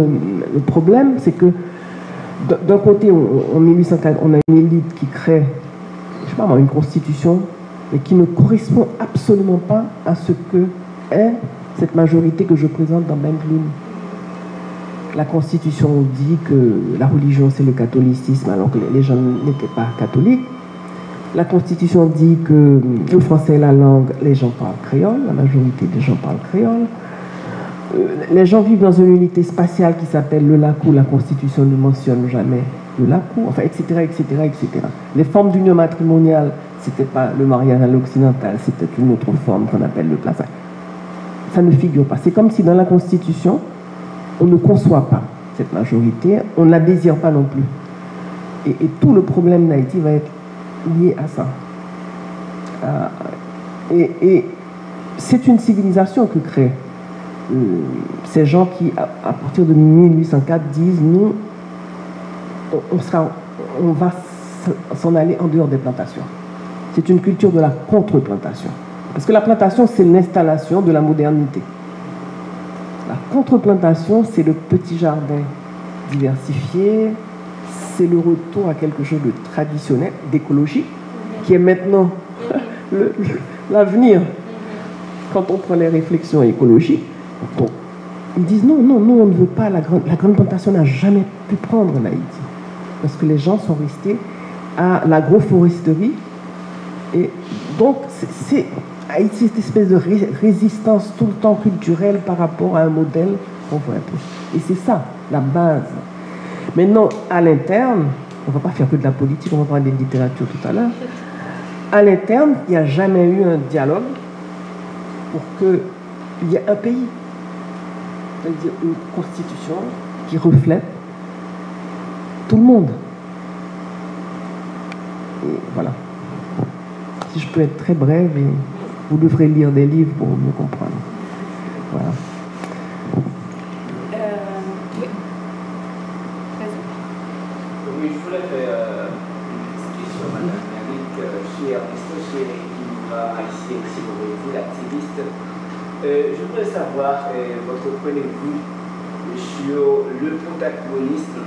le problème, c'est que d'un côté, en 1804, on a une élite qui crée, je sais pas moi, une constitution, mais qui ne correspond absolument pas à ce que est cette majorité que je présente dans Bengelune. La Constitution dit que la religion c'est le catholicisme alors que les gens n'étaient pas catholiques. La Constitution dit que le français est la langue, les gens parlent créole, la majorité des gens parlent créole. Les gens vivent dans une unité spatiale qui s'appelle le LACOU, la Constitution ne mentionne jamais le LACOU, enfin, etc., etc., etc. Les formes d'union matrimoniale, c'était pas le mariage à l'occidental, c'était une autre forme qu'on appelle le plaçage. Ça ne figure pas. C'est comme si dans la Constitution, on ne conçoit pas cette majorité, on ne la désire pas non plus. Et tout le problème d'Haïti va être lié à ça. Et c'est une civilisation que créent ces gens qui, à partir de 1804, disent nous, on va s'en aller en dehors des plantations. C'est une culture de la contre-plantation. Parce que la plantation, c'est l'installation de la modernité. La contre-plantation, c'est le petit jardin diversifié, c'est le retour à quelque chose de traditionnel, d'écologique, qui est maintenant l'avenir. Quand on prend les réflexions écologiques, ils disent non, on ne veut pas, la grande plantation n'a jamais pu prendre en Haïti. Parce que les gens sont restés à l'agroforesterie. Et donc, c'est Haïti, cette espèce de résistance tout le temps culturelle par rapport à un modèle qu'on veut imposer. Et c'est ça, la base. Maintenant, à l'interne, On ne va pas faire que de la politique, on va parler de littérature tout à l'heure. À l'interne, il n'y a jamais eu un dialogue pour qu'il y ait un pays, c'est-à-dire une constitution qui reflète tout le monde. Et voilà. Si je peux être très brève, et vous devrez lire des livres pour mieux comprendre. Voilà. Oui. Vas-y. Oui, je voulais faire une petite question, Madame Yannick. Je suis Ernesto, je suis immigrant haïtien, si vous voulez dire, activiste. Je voudrais savoir votre point de vue sur le protagonisme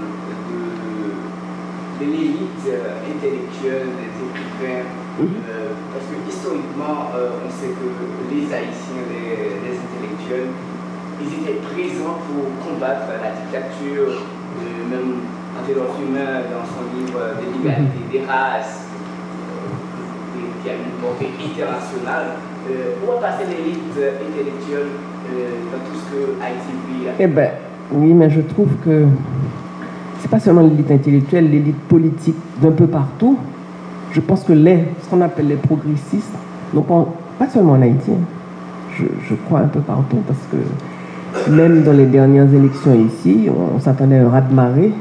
de l'élite intellectuelle des écrivains. Parce que historiquement, on sait que les Haïtiens, les intellectuels, ils étaient présents pour combattre la dictature, même Antélope Humain, dans son livre des libertés des races, qui a une portée internationale. Où est passée l'élite intellectuelle dans tout ce que Haïti vit? Eh bien, oui, mais je trouve que c'est pas seulement l'élite intellectuelle, l'élite politique d'un peu partout. Je pense que ce qu'on appelle les progressistes, non pas seulement en Haïti, je crois un peu partout, parce que même dans les dernières élections ici, on s'attendait à un raz-de-marée.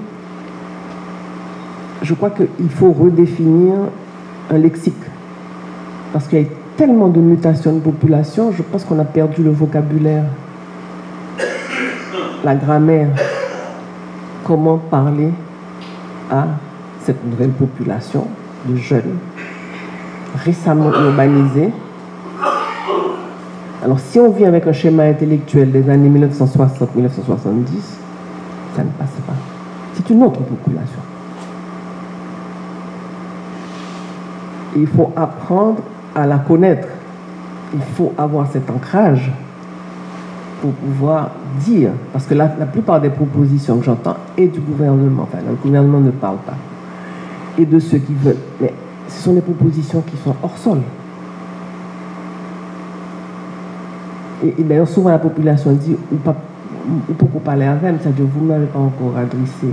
Je crois qu'il faut redéfinir un lexique, parce qu'il y a tellement de mutations de population, je pense qu'on a perdu le vocabulaire, la grammaire, comment parler à cette nouvelle population de jeunes, récemment urbanisés. Alors, si on vient avec un schéma intellectuel des années 1960-1970, ça ne passe pas. C'est une autre population. Et il faut apprendre à la connaître. Il faut avoir cet ancrage pour pouvoir dire, parce que la plupart des propositions que j'entends est du gouvernement, enfin, le gouvernement ne parle pas, et de ceux qui veulent, mais ce sont des propositions qui sont hors sol. Et d'ailleurs, souvent la population dit, ou pourquoi parler avec elle, c'est-à-dire vous ne m'avez pas encore adressé.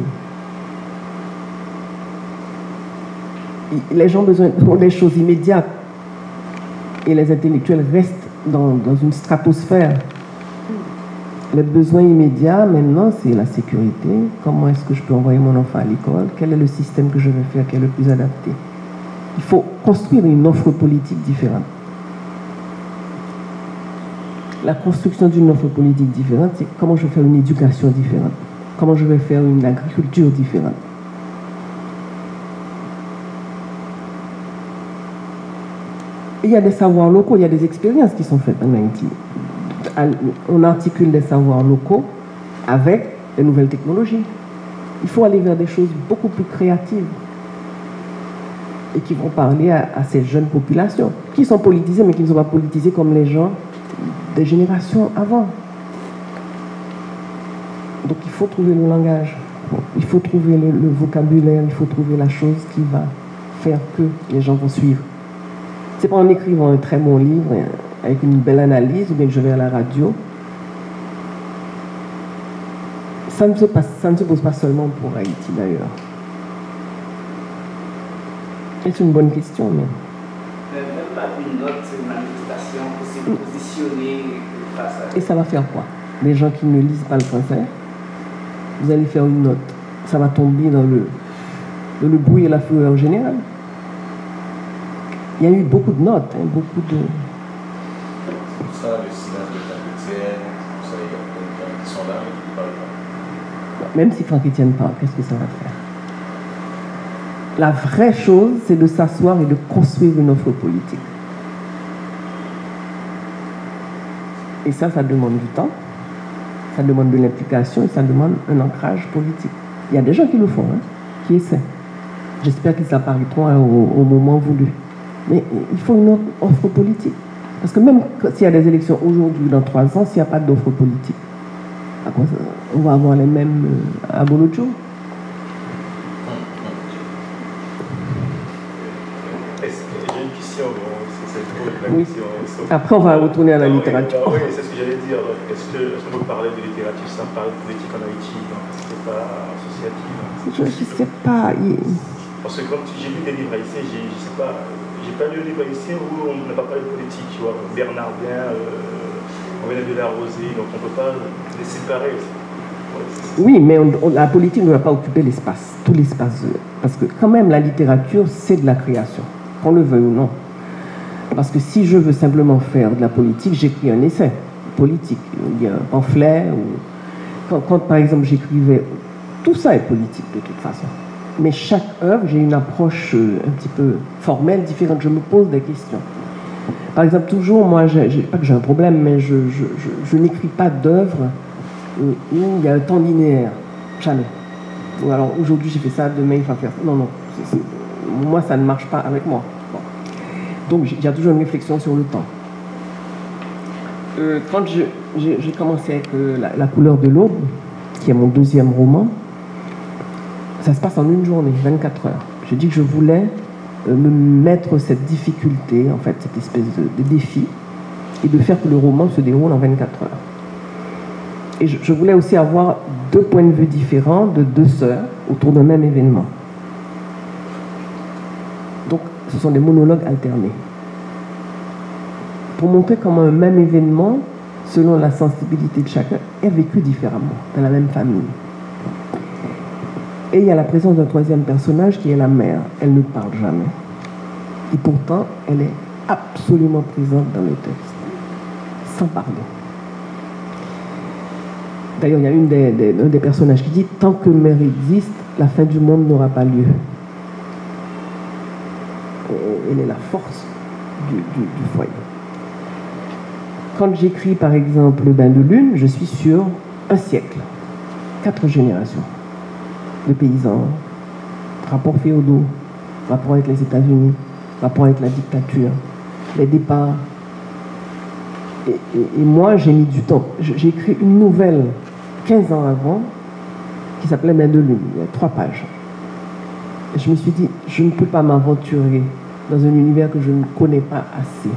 Les gens ont besoin des choses immédiates, et les intellectuels restent dans une stratosphère. Les besoins immédiats, maintenant, c'est la sécurité. Comment est-ce que je peux envoyer mon enfant à l'école? Quel est le système que je vais faire qui est le plus adapté? Il faut construire une offre politique différente. La construction d'une offre politique différente, c'est comment je vais faire une éducation différente. Comment je vais faire une agriculture différente. Et il y a des savoirs locaux, il y a des expériences qui sont faites en Haïti. On articule des savoirs locaux avec les nouvelles technologies. Il faut aller vers des choses beaucoup plus créatives et qui vont parler à ces jeunes populations qui sont politisées mais qui ne sont pas politisées comme les gens des générations avant. Donc il faut trouver le langage, il faut trouver le vocabulaire, il faut trouver la chose qui va faire que les gens vont suivre. C'est pas en écrivant un très bon livre avec une belle analyse ou bien que je vais à la radio. Ça ne se pose pas seulement pour Haïti d'ailleurs. C'est une bonne question, mais... Même pas une autre manifestation pour se positionner face à... Et ça va faire quoi? Les gens qui ne lisent pas le français, vous allez faire une note. Ça va tomber dans le bruit et la fureur générale. Il y a eu beaucoup de notes, hein, beaucoup de... C'est pour ça, le silence de Franck-Étienne, vous savez, il y a plein de gens qui sont là, mais qui ne parlent pas. Même si Franck-Étienne parle, qu'est-ce que ça va faire? La vraie chose, c'est de s'asseoir et de construire une offre politique. Et ça demande du temps, ça demande de l'implication et ça demande un ancrage politique. Il y a des gens qui le font, hein, qui essaient. J'espère qu'ils apparaîtront au moment voulu. Mais il faut une offre politique. Parce que même s'il y a des élections aujourd'hui, dans 3 ans, s'il n'y a pas d'offre politique, on va avoir les mêmes à Bolojo. J'ai une question, c'est trop la Oui. question. Après, on va retourner à la littérature. Oui, c'est ce que j'allais dire. Est-ce qu'on peut parler de littérature sans parler de politique en Haïti? pas associative. Je ne sais pas. Parce que quand j'ai lu des livres haïtiens, je sais pas, j'ai pas lu un livre haïtien où on n'a pas parlé de politique, tu vois, Bernardin, on venait de la Rosée, donc on ne peut pas les séparer aussi. Ouais, oui, mais la politique ne va pas occuper l'espace, tout l'espace. Parce que quand même, la littérature, c'est de la création, qu'on le veuille ou non. Parce que si je veux simplement faire de la politique, j'écris un essai politique, il y a un pamphlet, ou quand par exemple j'écrivais, tout ça est politique de toute façon. Mais chaque œuvre, j'ai une approche un petit peu formelle, différente. Je me pose des questions. Par exemple, toujours, moi, pas que j'ai un problème, mais je n'écris pas d'œuvre où il y a un temps linéaire. Jamais. Ou alors, aujourd'hui, j'ai fait ça, demain, il va faire ça. Non, non. Moi, ça ne marche pas avec moi. Bon. Donc, il y a toujours une réflexion sur le temps. Quand j'ai commencé avec La couleur de l'aube, qui est mon deuxième roman, ça se passe en une journée, 24 heures. J'ai dit que je voulais me mettre cette difficulté, en fait, cette espèce de défi, et de faire que le roman se déroule en 24 heures. Et je voulais aussi avoir deux points de vue différents de deux sœurs autour d'un même événement. Donc, ce sont des monologues alternés. Pour montrer comment un même événement, selon la sensibilité de chacun, est vécu différemment dans la même famille. Et il y a la présence d'un troisième personnage qui est la mère. Elle ne parle jamais. Et pourtant, elle est absolument présente dans le texte, sans parler. D'ailleurs, il y a un des personnages qui dit « Tant que mère existe, la fin du monde n'aura pas lieu ». Elle est la force du foyer. Quand j'écris, par exemple, Le bain de lune, je suis sur un siècle, 4 générations de paysans, rapports féodaux, rapport avec les États-Unis, rapport avec la dictature, les départs. Et moi, j'ai mis du temps. J'ai écrit une nouvelle 15 ans avant qui s'appelait Bain de lune. Il y a 3 pages. Et je me suis dit, je ne peux pas m'aventurer dans un univers que je ne connais pas assez.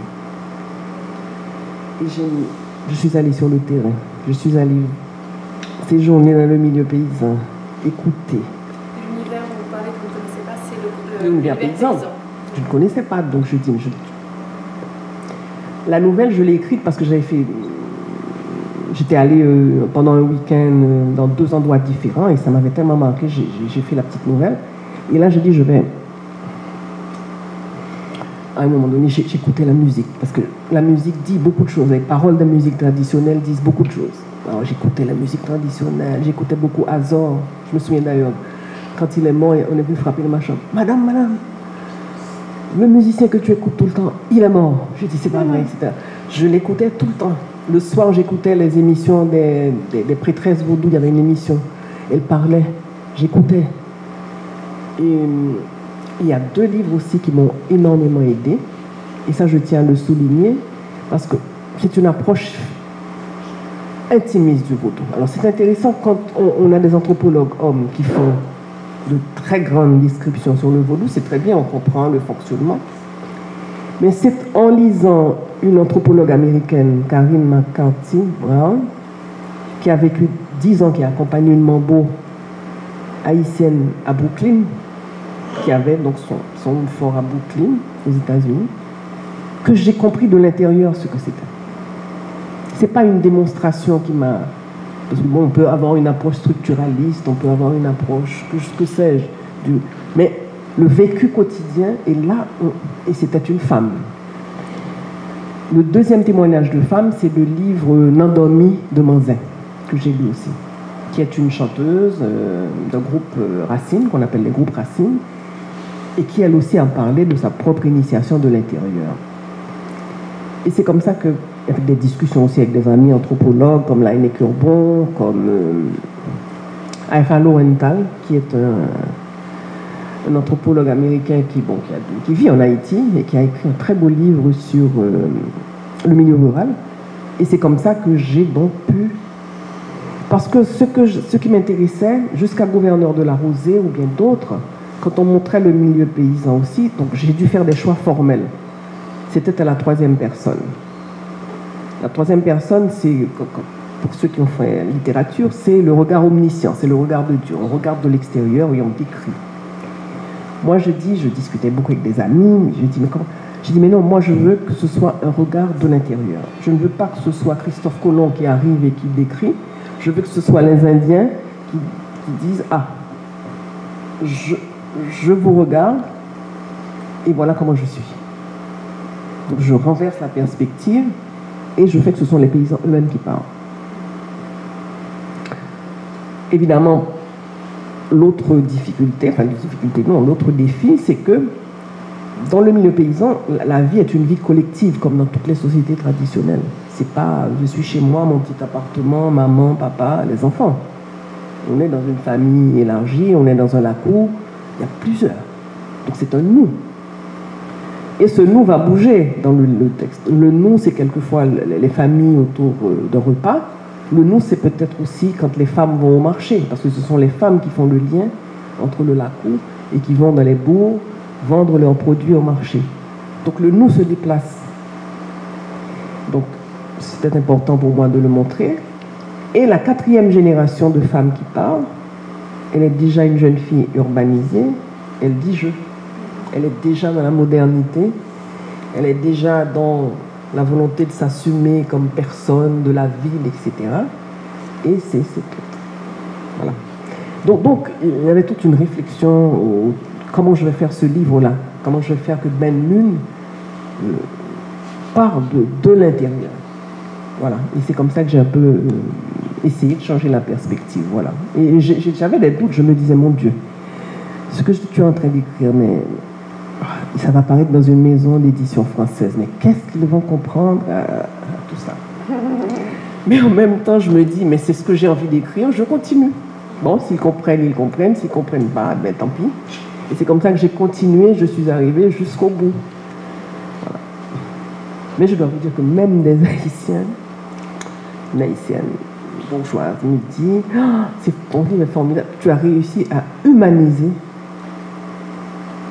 Et je suis allée sur le terrain. Je suis allée séjourner dans le milieu paysan. Écoutez. L'univers dont vous parlez, que vous ne connaissez pas, c'est l'univers paysan. Je ne connaissais pas, donc je dis... La nouvelle, je l'ai écrite parce que j'étais allée pendant un week-end dans 2 endroits différents et ça m'avait tellement marqué, j'ai fait la petite nouvelle. Et là, je dis, je vais... À un moment donné, j'écoutais la musique parce que la musique dit beaucoup de choses. Les paroles de musique traditionnelle disent beaucoup de choses. Alors j'écoutais la musique traditionnelle, j'écoutais beaucoup Azor. Je me souviens d'ailleurs, quand il est mort, on est venu frapper le machin. Madame, le musicien que tu écoutes tout le temps, il est mort. Je dis, c'est pas vrai, etc. Je l'écoutais tout le temps. Le soir, j'écoutais les émissions des prêtresses vaudou. Il y avait une émission. Elle parlait, j'écoutais. Et il y a 2 livres aussi qui m'ont énormément aidé. Et ça, je tiens à le souligner parce que c'est une approche intimiste du vaudou. Alors c'est intéressant quand on a des anthropologues hommes qui font de très grandes descriptions sur le vaudou, c'est très bien, on comprend le fonctionnement. Mais c'est en lisant une anthropologue américaine, Karine McCarthy Brown, qui a vécu 10 ans, qui a accompagné une mambo haïtienne à Brooklyn, qui avait donc son fort à Brooklyn, aux États-Unis, que j'ai compris de l'intérieur ce que c'était. C'est pas une démonstration qui m'a... Parce que bon, on peut avoir une approche structuraliste, on peut avoir une approche, que sais-je, mais le vécu quotidien est là, et c'était une femme. Le deuxième témoignage de femme, c'est le livre Nandomi de Manzin, que j'ai lu aussi, qui est une chanteuse d'un groupe Racine, qu'on appelle les groupes Racine, et qui elle aussi a parlé de sa propre initiation de l'intérieur. Et c'est comme ça que, avec des discussions aussi avec des amis anthropologues comme Laine Curbon, comme Aira Lowenthal, qui est un anthropologue américain qui vit en Haïti et qui a écrit un très beau livre sur le milieu rural. Et c'est comme ça que j'ai donc pu... Parce que ce qui m'intéressait, jusqu'à Gouverneur de la Rosée ou bien d'autres, quand on montrait le milieu paysan aussi, donc j'ai dû faire des choix formels. C'était à la 3e personne. La 3e personne, c'est pour ceux qui ont fait littérature, c'est le regard omniscient, c'est le regard de Dieu. On regarde de l'extérieur et on décrit. Moi, je discutais beaucoup avec des amis, je dis, mais comment? Je dis, mais non, moi, je veux que ce soit un regard de l'intérieur. Je ne veux pas que ce soit Christophe Colomb qui arrive et qui décrit. Je veux que ce soit les Indiens qui disent, ah, je vous regarde et voilà comment je suis. Donc, je renverse la perspective et je fais que ce sont les paysans eux-mêmes qui parlent. Évidemment, l'autre difficulté, l'autre défi, c'est que dans le milieu paysan, la vie est une vie collective, comme dans toutes les sociétés traditionnelles. C'est pas, je suis chez moi, mon petit appartement, maman, papa, les enfants. On est dans une famille élargie, on est dans un lacour, il y a plusieurs. Donc c'est un nous. Et ce nous va bouger dans le texte. Le nous, c'est quelquefois les familles autour d'un repas. Le nous, c'est peut-être aussi quand les femmes vont au marché, parce que ce sont les femmes qui font le lien entre le lacour et qui vont dans les bourgs vendre leurs produits au marché. Donc le nous se déplace. Donc c'était important pour moi de le montrer. Et la 4e génération de femmes qui parlent, elle est déjà une jeune fille urbanisée, elle dit je. Elle est déjà dans la modernité, elle est déjà dans la volonté de s'assumer comme personne de la ville, etc. Et c'est voilà. Donc, il y avait toute une réflexion comment je vais faire ce livre-là, comment je vais faire que Ben Lune part de l'intérieur. Voilà. Et c'est comme ça que j'ai un peu essayé de changer la perspective. Voilà. Et j'avais des doutes, je me disais, mon Dieu, ce que tu es en train d'écrire, mais ça va apparaître dans une maison d'édition française, mais qu'est-ce qu'ils vont comprendre à tout ça? Mais en même temps, je me dis, mais c'est ce que j'ai envie d'écrire, je continue. Bon, s'ils comprennent, ils comprennent, s'ils ne comprennent pas, ben tant pis. Et c'est comme ça que j'ai continué, je suis arrivée jusqu'au bout. Voilà. Mais je dois vous dire que même des Haïtiennes bourgeoises me disent, ton livre est formidable, tu as réussi à humaniser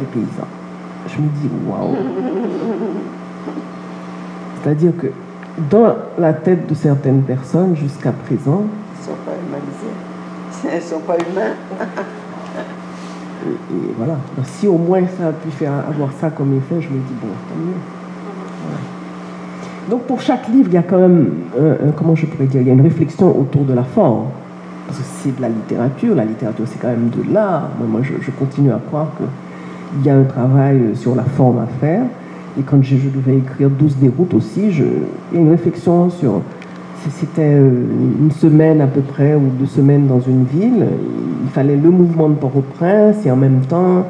les paysans. Je me dis, waouh! C'est-à-dire que dans la tête de certaines personnes, jusqu'à présent, ils ne sont pas humanisés. Ils ne sont pas humains. et voilà. Donc, si au moins ça a pu faire avoir ça comme effet, je me dis, bon, tant mieux. Voilà. Donc pour chaque livre, il y a quand même, comment je pourrais dire, il y a une réflexion autour de la forme. Parce que c'est de la littérature c'est quand même de l'art. Moi je continue à croire qu'il y a un travail sur la forme à faire. Et quand je devais écrire 12 déroutes aussi, il y a une réflexion sur... C'était une semaine à peu près, ou 2 semaines dans une ville. Il fallait le mouvement de Port-au-Prince et en même temps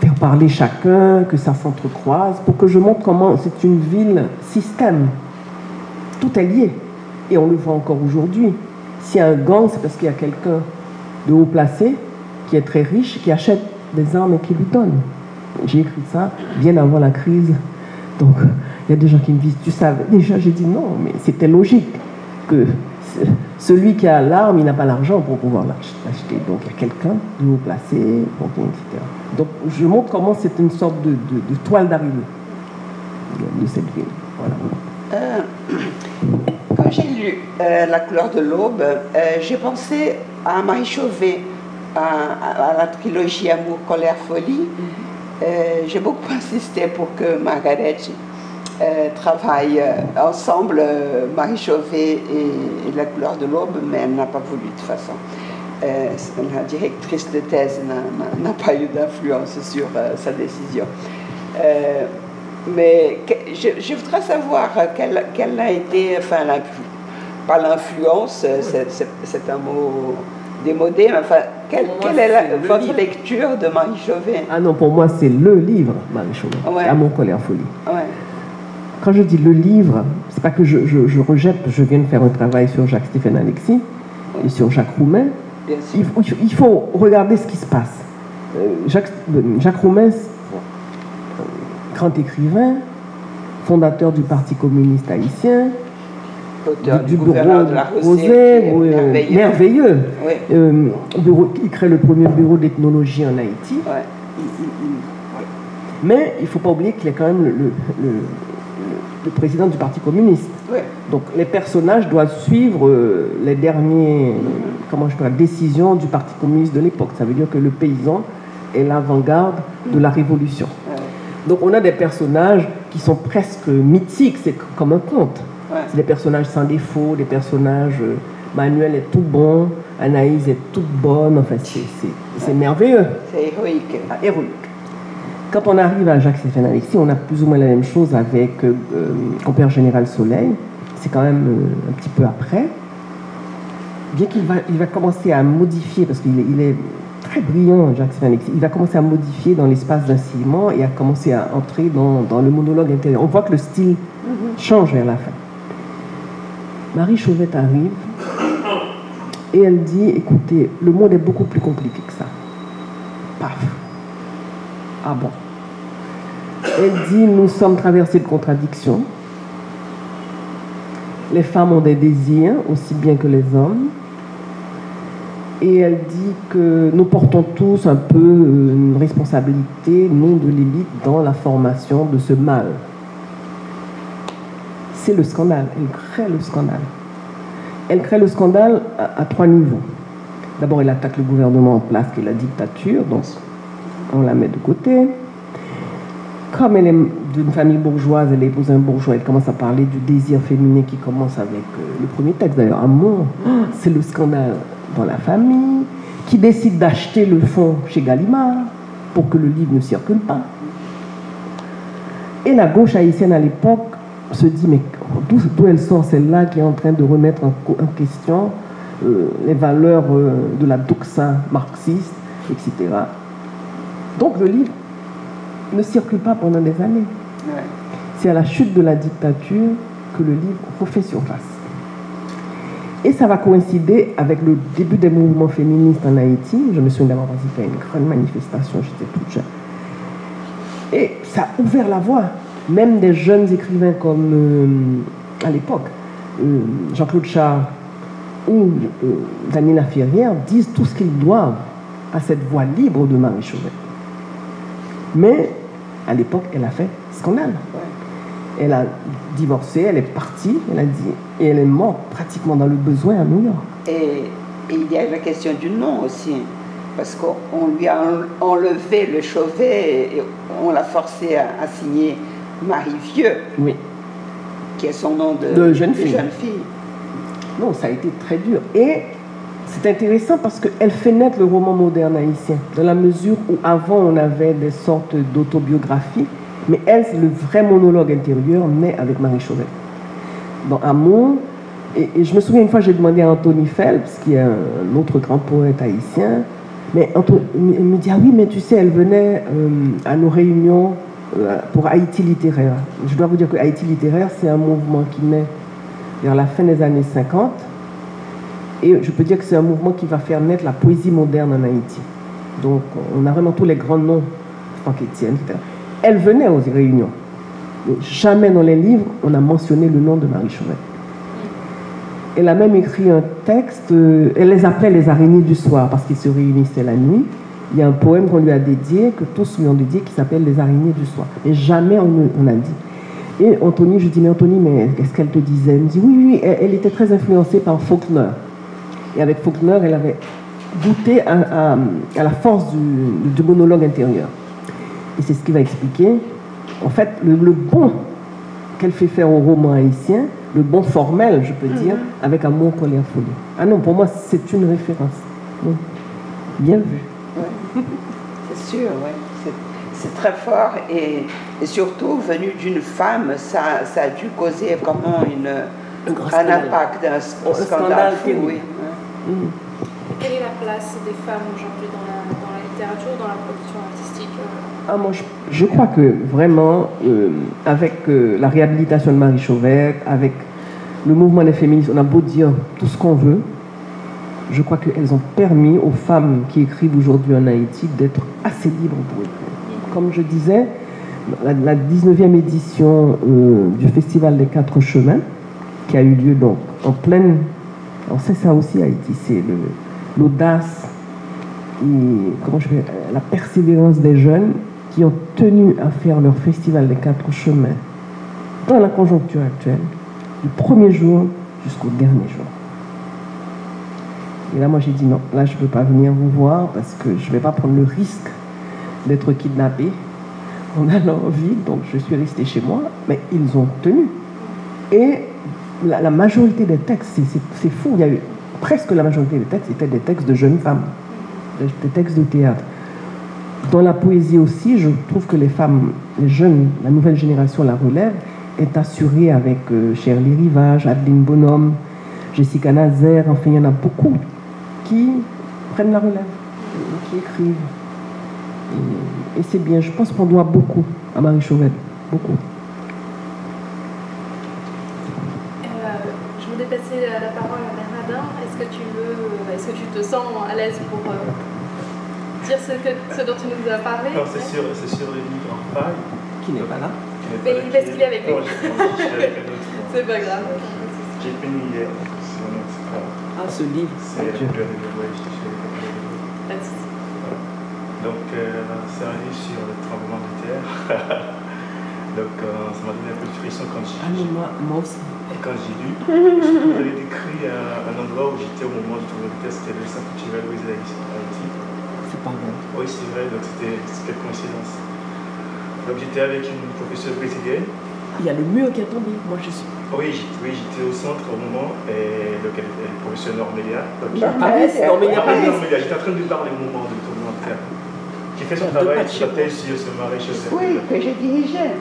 faire parler chacun, que ça s'entrecroise, pour que je montre comment c'est une ville système. Tout est lié. Et on le voit encore aujourd'hui. S'il y a un gang, c'est parce qu'il y a quelqu'un de haut placé, qui est très riche, qui achète des armes et qui lui donne. J'ai écrit ça bien avant la crise. Donc, il y a des gens qui me disent, tu savais déjà, j'ai dit non, mais c'était logique que celui qui a l'arme, il n'a pas l'argent pour pouvoir l'acheter. Donc, il y a quelqu'un de haut placé, etc. Donc, je montre comment c'est une sorte de toile d'araignée de cette ville. Voilà. Quand j'ai lu La couleur de l'aube, j'ai pensé à Marie Chauvet, à la trilogie Amour, colère, folie. J'ai beaucoup insisté pour que Margaret travaille ensemble, Marie Chauvet et La couleur de l'aube, mais elle n'a pas voulu de toute façon. La directrice de thèse n'a pas eu d'influence sur sa décision. Mais je voudrais savoir quelle a été, enfin, pas l'influence, c'est un mot démodé, mais enfin, quelle est votre lecture de Marie Chauvet? Ah non, pour moi, c'est le livre, Marie Chauvet, ouais. Amour, colère, folie. Ouais. Quand je dis le livre, c'est pas que je rejette, je viens de faire un travail sur Jacques-Stéphane Alexis et sur Jacques Roumain. Il faut regarder ce qui se passe. Jacques Roumain, grand écrivain, fondateur du Parti communiste haïtien, du bureau de la Rosée, merveilleux. Oui. Il crée le premier bureau d'ethnologie en Haïti. Ouais. Mais il ne faut pas oublier qu'il y a quand même le président du Parti communiste. Oui. Donc les personnages doivent suivre les dernières décisions du Parti communiste de l'époque. Ça veut dire que le paysan est l'avant-garde de la révolution. Donc on a des personnages qui sont presque mythiques, c'est comme un conte. C'est des personnages sans défaut, des personnages... Manuel est tout bon, Anaïs est toute bonne, enfin c'est merveilleux. C'est héroïque. Héroïque. Quand on arrive à Jacques-Stéphane Alexis, on a plus ou moins la même chose avec Compère Général Soleil. C'est quand même un petit peu après. Bien qu'il va commencer à modifier, parce qu'il est très brillant, Jacques-Stéphane Alexis, il va commencer à modifier dans l'espace d'enseignement et à commencer à entrer dans le monologue intérieur. On voit que le style change vers la fin. Marie Chauvet arrive et elle dit, écoutez, le monde est beaucoup plus compliqué que ça. Paf. Ah bon. Elle dit, nous sommes traversés de contradictions. Les femmes ont des désirs aussi bien que les hommes. Et elle dit que nous portons tous un peu une responsabilité, nous de l'élite, dans la formation de ce mal. C'est le scandale. Elle crée le scandale. Elle crée le scandale à 3 niveaux. D'abord, elle attaque le gouvernement en place, qui est la dictature, donc on la met de côté. Comme elle est d'une famille bourgeoise, elle épouse un bourgeois, elle commence à parler du désir féminin qui commence avec le premier texte, d'ailleurs, amour. C'est le scandale dans la famille, qui décide d'acheter le fonds chez Gallimard pour que le livre ne circule pas. Et la gauche haïtienne à l'époque se dit, mais d'où elle sort celle-là qui est en train de remettre en question les valeurs de la doxa marxiste, etc. Donc le livre ne circule pas pendant des années. Ouais. C'est à la chute de la dictature que le livre refait surface. Et ça va coïncider avec le début des mouvements féministes en Haïti. Je me souviens d'avoir participé à une grande manifestation, j'étais toute jeune. Et ça a ouvert la voie. Même des jeunes écrivains comme, à l'époque, Jean-Claude Charles ou Daniela Ferrière disent tout ce qu'ils doivent à cette voie libre de Marie Chauvet. Mais, à l'époque, elle a fait scandale. Elle a divorcé, elle est partie, elle a dit, et elle est morte pratiquement dans le besoin à New York. Et il y a la question du nom aussi, parce qu'on lui a enlevé le Chauvet et on l'a forcé à signer Marie Vieux, oui, qui est son nom de jeune fille. Non, ça a été très dur. Et c'est intéressant parce qu'elle fait naître le roman moderne haïtien, dans la mesure où avant on avait des sortes d'autobiographies, mais elle, c'est le vrai monologue intérieur né avec Marie Chauvet. Dans Amour, et je me souviens une fois, j'ai demandé à Anthony Phelps, qui est un autre grand poète haïtien, mais il me dit, ah oui, mais tu sais, elle venait à nos réunions pour Haïti littéraire. Je dois vous dire que Haïti littéraire, c'est un mouvement qui naît vers la fin des années 50, et je peux dire que c'est un mouvement qui va faire naître la poésie moderne en Haïti. Donc, on a vraiment tous les grands noms, Franck Etienne, etc. Elle venait aux réunions. Mais jamais dans les livres, on a mentionné le nom de Marie Chauvet. Elle a même écrit un texte, elle les appelait les araignées du soir, parce qu'ils se réunissaient la nuit. Il y a un poème qu'on lui a dédié, que tous lui ont dédié, qui s'appelle Les araignées du soir. Et jamais on a dit. Et Anthony, je dis, mais Anthony, mais qu'est-ce qu'elle te disait? Elle me dit, oui, elle était très influencée par Faulkner. Et avec Faulkner, elle avait goûté à la force du monologue intérieur. Et c'est ce qui va expliquer, en fait, le bon qu'elle fait faire au roman haïtien, le bon formel, je peux dire, avec Amour, colère, folie. Ah non, pour moi, c'est une référence. Donc, bien vu. Ouais. C'est sûr, ouais. C'est très fort et surtout, venu d'une femme, ça a dû causer vraiment un impact, un scandale fou, oui. Quelle est la place des femmes aujourd'hui dans la littérature, dans la production artistique? Moi, je crois que vraiment, avec la réhabilitation de Marie Chauvet, avec le mouvement des féministes, on a beau dire tout ce qu'on veut, je crois qu'elles ont permis aux femmes qui écrivent aujourd'hui en Haïti d'être assez libres pour écrire. Comme je disais, la 19e édition du Festival des 4 chemins, qui a eu lieu donc en pleine... Alors c'est ça aussi Haïti, c'est l'audace et la persévérance des jeunes qui ont tenu à faire leur Festival des 4 chemins dans la conjoncture actuelle, du premier jour jusqu'au dernier jour. Et là, moi, j'ai dit non, là, je ne peux pas venir vous voir parce que je ne vais pas prendre le risque d'être kidnappée en allant en ville, donc je suis restée chez moi, mais ils ont tenu. Et la majorité des textes, c'est fou, il y a eu presque la majorité des textes étaient des textes de jeunes femmes, des textes de théâtre. Dans la poésie aussi, je trouve que les femmes, les jeunes, la nouvelle génération, la relève, est assurée avec Shirley Rivage, Adeline Bonhomme, Jessica Nazaire, enfin il y en a beaucoup qui prennent la relève, qui écrivent. Et c'est bien, je pense qu'on doit beaucoup à Marie Chauvel, beaucoup. Je voudrais passer la parole à Bernardin. Est-ce que tu te sens à l'aise pour dire ce dont tu nous as parlé? Non, c'est sur le livre en paille. Qui n'est pas là. Mais parce qu'il est avec lui. C'est pas grave. J'ai fini hier. Ah, ce livre. C'est la couleur de l'Ouest. Donc, c'est un livre sur le tremblement de terre. Donc, ça m'a donné un peu de frisson quand j'ai lu. Moi aussi. Et quand j'ai lu, j'avais décrit un endroit où j'étais au moment du tremblement de terre, c'était le centre culturel Louise Haïti. C'est pas vrai. Oui, c'est vrai, donc c'était quelle coïncidence. Donc, j'étais avec une professeure brésilienne. Il y a le mur qui est tombé, moi je suis. Oui, j'étais au centre au moment, et le professeur Normélia. Normélia. J'étais en train de lui parler au moment du tremblement de terre. Qui fait son travail sur la thèse sur ce Marie Chauvel. Oui, que j'ai dirigé.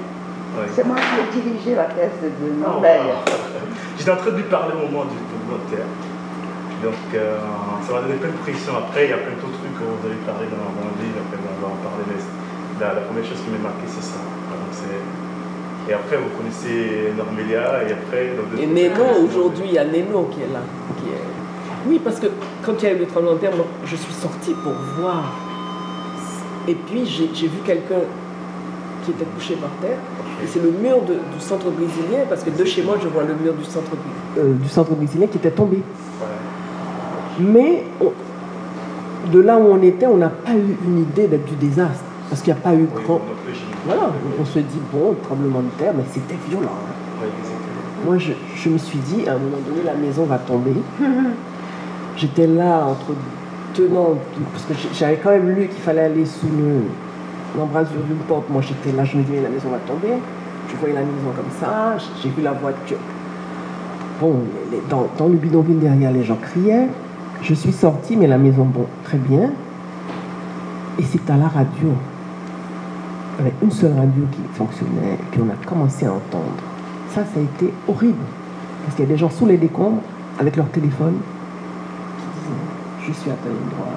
Oui. C'est moi qui ai dirigé la thèse de Norbert. J'étais en train de lui parler au moment du tremblement de terre. Donc, ça m'a donné plein de pression. Après, il y a plein d'autres trucs que vous allez parler dans le livre, après on va en parler. Mais la première chose qui m'a marqué, c'est ça. Donc, et après, vous connaissez Normélia, et après... Et Néno, aujourd'hui, il y a Néno qui est là. Oui, parce que quand il y a eu le tremblement de terre, moi, je suis sortie pour voir. Et puis, j'ai vu quelqu'un qui était couché par terre. Et c'est le mur du centre brésilien, parce que de chez moi, je vois le mur du centre brésilien qui était tombé. Ouais. Mais de là où on était, on n'a pas eu une idée du désastre. Parce qu'il n'y a pas eu grand... Voilà, on se dit, bon, tremblement de terre, mais c'était violent. Hein. Moi, je me suis dit, à un moment donné, la maison va tomber. J'étais là, tenant, parce que j'avais quand même lu qu'il fallait aller sous l'embrasure d'une porte. Moi, j'étais là, je me disais, la maison va tomber. Je voyais la maison comme ça, j'ai vu la voiture. Bon, dans le bidonville derrière, les gens criaient. Je suis sortie, mais la maison, bon, très bien. Et c'est à la radio. Il y avait une seule radio qui fonctionnait, et puis on a commencé à entendre. Ça a été horrible. Parce qu'il y a des gens sous les décombres, avec leur téléphone, qui disaient, je suis à tel endroit.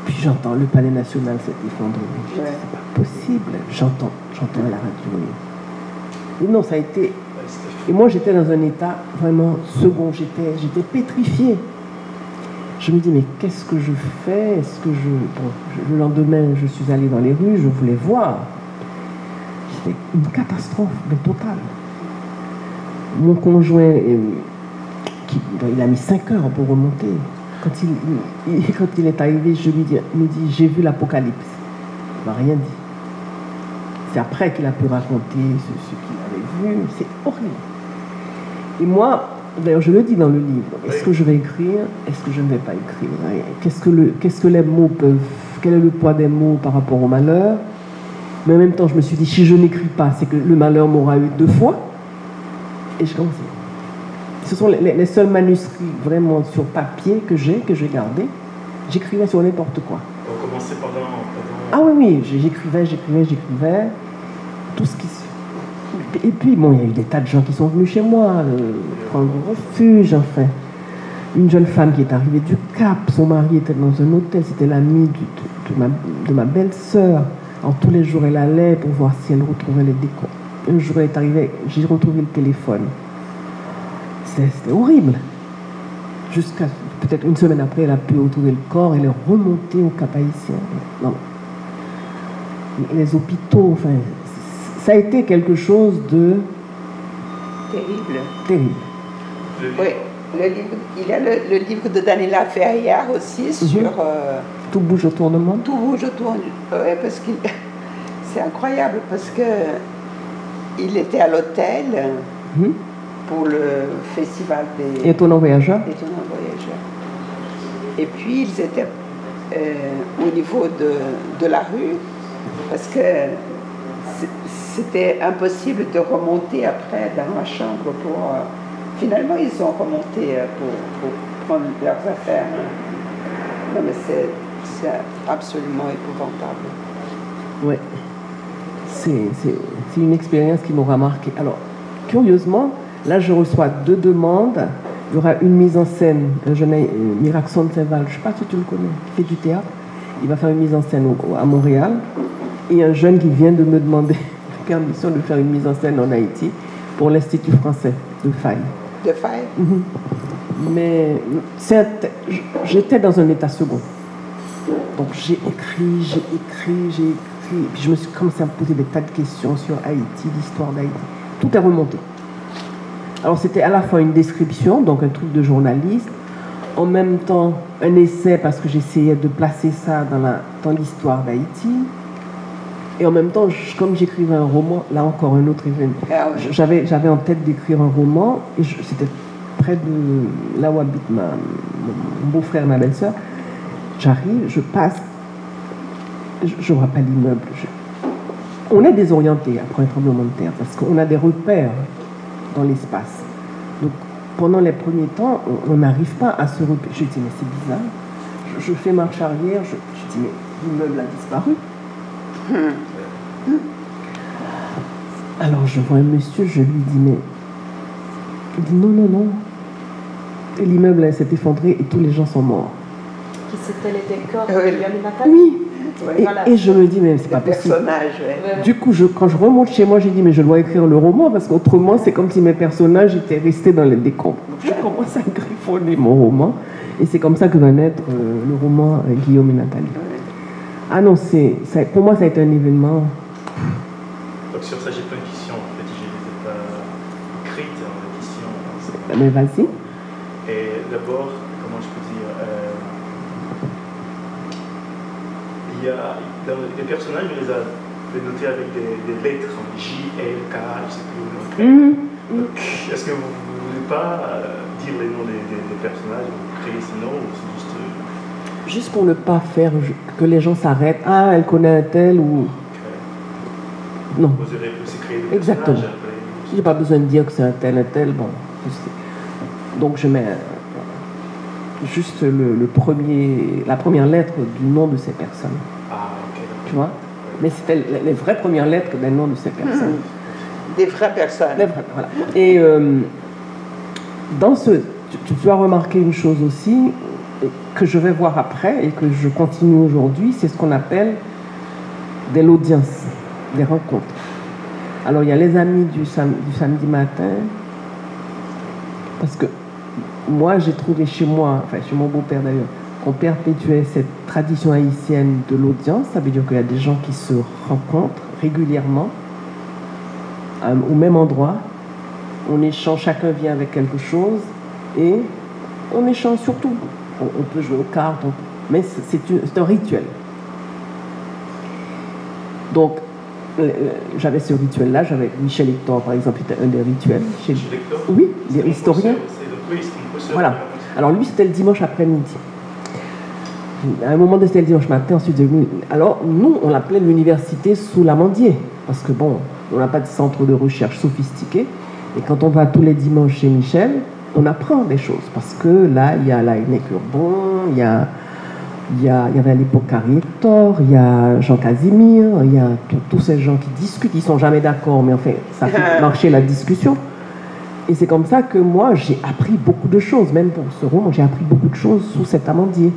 Puis j'entends le palais national s'est effondré. Je dis, c'est pas possible. J'entends à la radio. Et non, ça a été... Et moi, j'étais dans un état vraiment second. J'étais pétrifiée. Je me dis, mais qu'est-ce que je fais? Le lendemain, je suis allée dans les rues, je voulais voir. C'était une catastrophe, mais totale. Mon conjoint, il a mis 5 heures pour remonter. Quand il est arrivé, il me dit, j'ai vu l'apocalypse. Il ne m'a rien dit. C'est après qu'il a pu raconter ce qu'il avait vu. C'est horrible. Et moi, d'ailleurs, je le dis dans le livre, est-ce que je vais écrire? Est-ce que je ne vais pas écrire? Qu'est-ce que les mots peuvent... Quel est le poids des mots par rapport au malheur? Mais en même temps, je me suis dit, si je n'écris pas, c'est que le malheur m'aura eu 2 fois. Et je commence. Ce sont les seuls manuscrits vraiment sur papier que j'ai gardés. J'écrivais sur n'importe quoi. On commençait pendant... Ah oui, j'écrivais. Tout ce qui... Et puis, bon, il y a eu des tas de gens qui sont venus chez moi, prendre refuge, enfin. Une jeune femme qui est arrivée du Cap, son mari était dans un hôtel, c'était l'amie de ma belle-sœur. Alors, tous les jours, elle allait pour voir si elle retrouvait les décombres. Un jour, elle est arrivée, j'ai retrouvé le téléphone. C'était horrible. Jusqu'à peut-être une semaine après, elle a pu retrouver le corps, elle est remontée au Cap Haïtien. Non. Les hôpitaux, enfin... Ça a été quelque chose de... Terrible. Oui, il y a le livre de Daniela Ferrière aussi sur... Tout bouge autour de moi. Tout bouge autour de moi, parce que C'est incroyable parce que il était à l'hôtel pour le festival des Étonnants voyageurs. Et puis ils étaient au niveau de la rue parce que c'était impossible de remonter après dans la chambre pour... finalement, ils ont remonté pour prendre leurs affaires. Non, mais c'est absolument épouvantable. Oui. C'est une expérience qui m'aura marqué. Alors, curieusement, là, je reçois 2 demandes. Il y aura une mise en scène, un jeune Miraxon Saint-Val, je ne sais pas si tu le connais, qui fait du théâtre. Il va faire une mise en scène à Montréal. Et un jeune qui vient de me demander la permission de faire une mise en scène en Haïti pour l'Institut français de Faye. De Faye? Mais j'étais dans un état second. Donc j'ai écrit. Puis je me suis commencé à me poser des tas de questions sur Haïti, l'histoire d'Haïti. Tout est remonté. Alors c'était à la fois une description, donc un truc de journaliste, en même temps un essai parce que j'essayais de placer ça dans l'histoire d'Haïti. Et en même temps, comme j'écrivais un roman, là encore un autre événement. Ah oui. J'avais en tête d'écrire un roman, et c'était près de là où habite mon beau-frère, ma belle-sœur. J'arrive, je passe, je vois pas l'immeuble. On est désorienté après un tremblement de terre, parce qu'on a des repères dans l'espace. Donc, pendant les premiers temps, on n'arrive pas à se repérer. Je dis, mais c'est bizarre. Je fais marche arrière, je dis, mais l'immeuble a disparu. Alors je vois un monsieur, je lui dis, mais... Il dit, non. Et l'immeuble s'est effondré et tous les gens sont morts. Qui c'était les décors de Yoli Nathalie? Oui. Ouais, Et je me dis, mais c'est pas possible. Ouais. Du coup, quand je remonte chez moi, j'ai dit, mais je dois écrire le roman, parce qu'autrement, c'est comme si mes personnages étaient restés dans les décombres. Je commence à griffonner mon roman, et c'est comme ça que va naître le roman Guillaume et Nathalie. Ah non, pour moi, ça a été un événement. Donc sur ça, j'ai plein de questions. En fait, je les ai pas écrites, les questions. Mais vas-y. Et d'abord, comment je peux dire, il y a dans les personnages, je les ai notés avec des lettres, J, L, K, je sais plus. Est-ce que vous ne voulez pas dire les noms des personnages, ou créer ces noms, ou c'est juste... Juste pour ne pas faire que les gens s'arrêtent. Ah, elle connaît un tel ou... Non. Vous aurez aussi créé des Exactement. personnages. Je n'ai pas besoin de dire que c'est un tel. Bon. Donc je mets juste la première lettre du nom de ces personnes. Ah, ok. Tu vois? Mais c'était les vraies premières lettres des noms de ces personnes. Des vraies personnes. Voilà. Et dans tu dois remarquer une chose aussi, que je vais voir après et que je continue aujourd'hui, c'est ce qu'on appelle de l'audience, des rencontres. Alors il y a les amis du samedi matin, parce que moi j'ai trouvé chez moi, enfin chez mon beau-père d'ailleurs, qu'on perpétuait cette tradition haïtienne de l'audience. Ça veut dire qu'il y a des gens qui se rencontrent régulièrement au même endroit, on échange, chacun vient avec quelque chose et on échange surtout. On peut jouer aux cartes, mais c'est un rituel. Donc, j'avais ce rituel-là, j'avais Michel Hector, par exemple, c'était un des rituels. Michel Hector? Oui, l'historien. Oui, c'est un professeur. Voilà. Alors lui, c'était le dimanche après-midi. À un moment, c'était le dimanche matin, ensuite, alors nous, on l'appelait l'université sous l'Amandier, parce que bon, on n'a pas de centre de recherche sophistiqué, et quand on va tous les dimanches chez Michel, on apprend des choses, parce que là, il y a Laïnec Urbon, il y avait à l'époque Carrie Hector, il y a Jean Casimir, il y a tous ces gens qui discutent, ils ne sont jamais d'accord, mais enfin, ça fait marcher la discussion. Et c'est comme ça que moi, j'ai appris beaucoup de choses, même pour ce roman, j'ai appris beaucoup de choses sous cet amandier.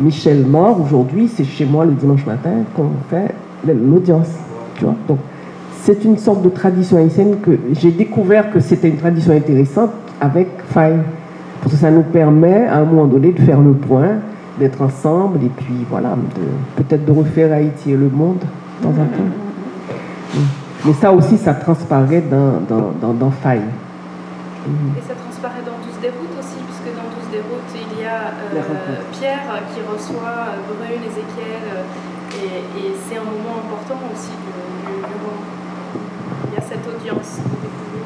Michel mort, aujourd'hui, c'est chez moi le dimanche matin qu'on fait l'audience, tu vois. Donc, c'est une sorte de tradition haïtienne que j'ai découvert que c'était une tradition intéressante avec Faye. Parce que ça nous permet, à un moment donné, de faire le point, d'être ensemble, et puis voilà, peut-être de refaire Haïti et le monde dans un temps. Mais ça aussi, ça transparaît dans Faye. Et ça transparaît dans 12 des routes aussi, puisque dans 12 des routes, il y a Pierre qui reçoit Brune, Ézéchiel, Et c'est un moment important aussi du roman. Il y a cette audience de découvrir,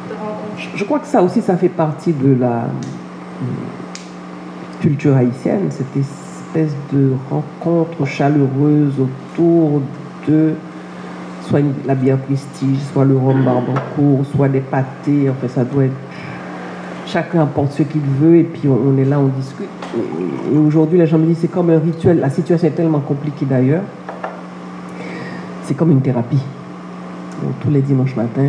de rencontre. Je crois que ça aussi, ça fait partie de la culture haïtienne, cette espèce de rencontre chaleureuse autour de soit la bière prestige, soit le rhum barbancourt, soit des pâtés. En fait, ça doit être... Chacun apporte ce qu'il veut et puis on est là, on discute. Et aujourd'hui, les gens me disent c'est comme un rituel. La situation est tellement compliquée d'ailleurs. C'est comme une thérapie. Donc, tous les dimanches matins,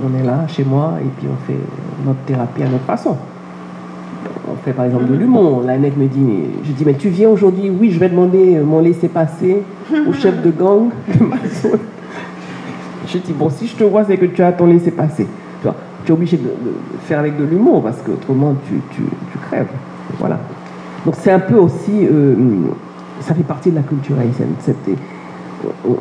on est là, chez moi, et puis on fait notre thérapie à notre façon. On fait par exemple de l'humour. La nègre me dit, je dis, mais tu viens aujourd'hui? Oui, je vais demander mon laissez-passer au chef de gang de ma zone. Je dis, bon, si je te vois, c'est que tu as ton laissez-passer. Tu es obligé de faire avec de l'humour, parce qu'autrement, tu crèves. Voilà. Donc c'est un peu aussi, ça fait partie de la culture haïtienne.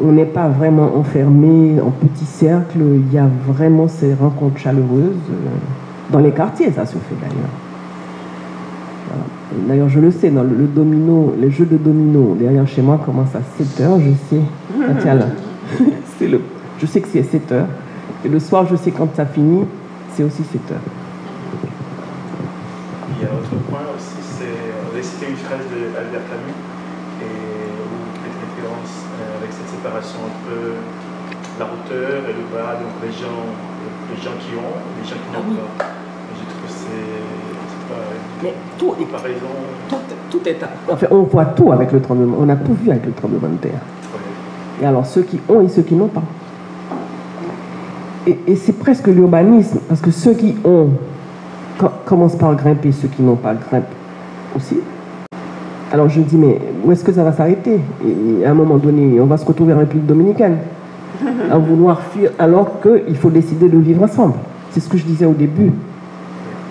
On n'est pas vraiment enfermé en petits cercles, il y a vraiment ces rencontres chaleureuses. Dans les quartiers, ça se fait d'ailleurs. Voilà. D'ailleurs, je le sais, dans le domino, les jeux de domino, derrière chez moi, commencent à 7h, je sais. Tiens là. Je sais que c'est 7h. Et le soir, je sais quand ça finit, c'est aussi 7h. Il y a un autre point aussi, c'est réciter une phrase d'Albert Camus, et où il fait référence avec cette séparation entre la hauteur et le bas, donc les gens qui ont, les gens qui n'ont pas. Et je trouve que c'est pas mais tout est comparaison. Tout est enfin, on voit tout avec le tremblement. On a tout vu avec le tremblement de terre. Ouais. Et alors ceux qui ont et ceux qui n'ont pas. Et c'est presque l'urbanisme, parce que ceux qui ont commencent par grimper, ceux qui n'ont pas grimpent aussi. Alors je me dis, mais où est-ce que ça va s'arrêter? Et à un moment donné, on va se retrouver en République dominicaine, à vouloir fuir, alors qu'il faut décider de vivre ensemble. C'est ce que je disais au début.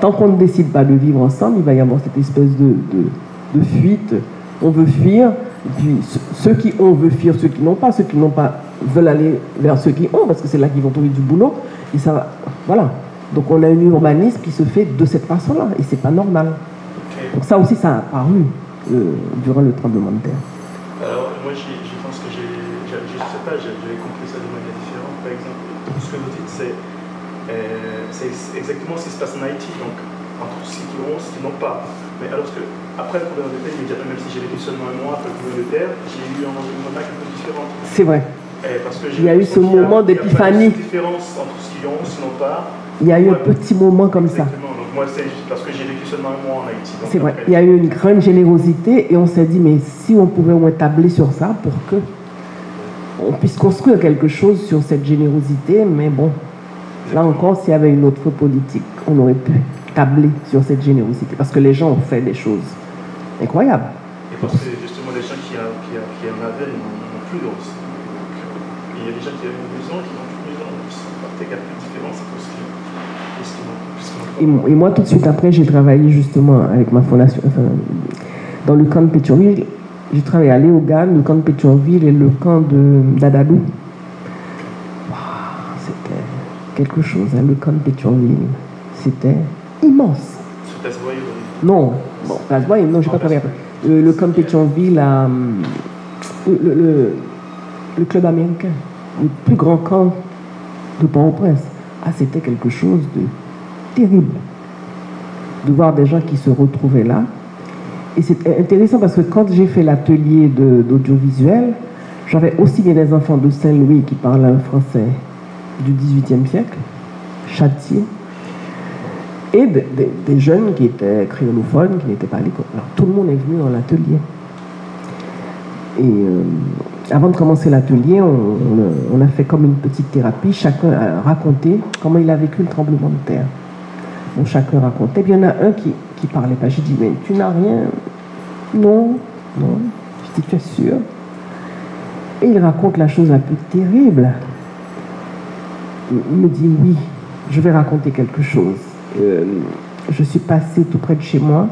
Tant qu'on ne décide pas de vivre ensemble, il va y avoir cette espèce de fuite. On veut fuir, et puis ceux qui ont veulent fuir, ceux qui n'ont pas veulent aller vers ceux qui ont, parce que c'est là qu'ils vont trouver du boulot, et ça va, voilà. Donc on a un urbanisme qui se fait de cette façon-là, et c'est pas normal. Donc ça aussi, ça a apparu durant le tremblement de terre. Alors moi, je pense que je sais pas, j'avais compris ça de manière différente. Par exemple, ce que vous dites, c'est exactement ce qui se passe en Haïti, donc entre ceux qui ont, ceux qui n'ont pas. Mais alors que après le tremblement de terre, immédiatement, même si j'ai vécu seulement un mois après le tremblement de terre, j'ai eu un impact un peu différent. C'est vrai. Parce que il y a eu ce moment d'épiphanie. Il y a une différence entre ce qu'ils ont, ce qu'ils n'ont pas. Il y a eu un petit moment comme ça. Exactement. Donc moi, c'est parce que j'ai vécu seulement un mois en Haïti. C'est vrai. Il y a eu une grande générosité et on s'est dit, mais si on pouvait au moins tabler sur ça pour que on puisse construire quelque chose sur cette générosité, mais bon, là encore, s'il y avait une autre politique, on aurait pu tabler sur cette générosité parce que les gens ont fait des choses incroyables. Et parce que justement, les gens qui en avaient, ils n'ont plus d'os. Il y a des gens qui avaient une maison, qui n'ont plus de maison. Il y a plus de différence pour ce qui n'ont pas. Et moi, tout de suite après, j'ai travaillé justement avec ma fondation, dans le camp de Pétionville. J'ai travaillé à Léogane, le camp de Pétionville et le camp d'Adadou. Wow, c'était quelque chose, hein, le camp de Pétionville. C'était immense. Sur Tasboy, non, bon, Tasboy, non, j'ai pas travaillé après. Le camp de Pétionville, le club américain, le plus grand camp de Port-au-Prince. Ah, c'était quelque chose de terrible de voir des gens qui se retrouvaient là. Et c'est intéressant parce que quand j'ai fait l'atelier d'audiovisuel, j'avais aussi bien des enfants de Saint-Louis qui parlaient un français du XVIIIe siècle, châtié, et des jeunes qui étaient créolophones, qui n'étaient pas à l'école. Alors tout le monde est venu dans l'atelier. Et avant de commencer l'atelier, on a fait comme une petite thérapie. Chacun a raconté comment il a vécu le tremblement de terre. Bon, chacun racontait. Puis il y en a un qui parlait pas. J'ai dit, mais tu n'as rien? Non. Je dis, tu es sûr? Et il raconte la chose la plus terrible. Il me dit, oui, je vais raconter quelque chose. Je suis passée tout près de chez moi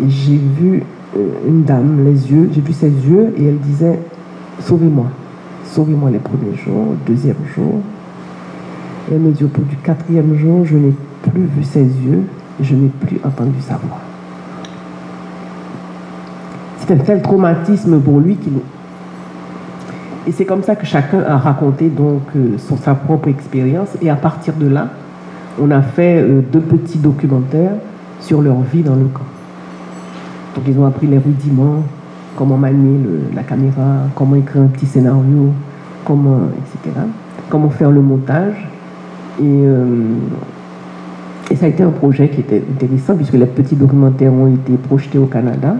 et j'ai vu une dame, les yeux, j'ai vu ses yeux et elle disait, sauvez-moi les premiers jours, le deuxième jour. Et elle me dit, au bout du 4e jour, je n'ai plus vu ses yeux et je n'ai plus entendu sa voix. c'était un tel traumatisme pour lui qu'il... Et c'est comme ça que chacun a raconté donc sa propre expérience. Et à partir de là, on a fait 2 petits documentaires sur leur vie dans le camp. Donc ils ont appris les rudiments, comment manier la caméra, comment écrire un petit scénario, comment, etc. Comment faire le montage. Et ça a été un projet qui était intéressant puisque les petits documentaires ont été projetés au Canada.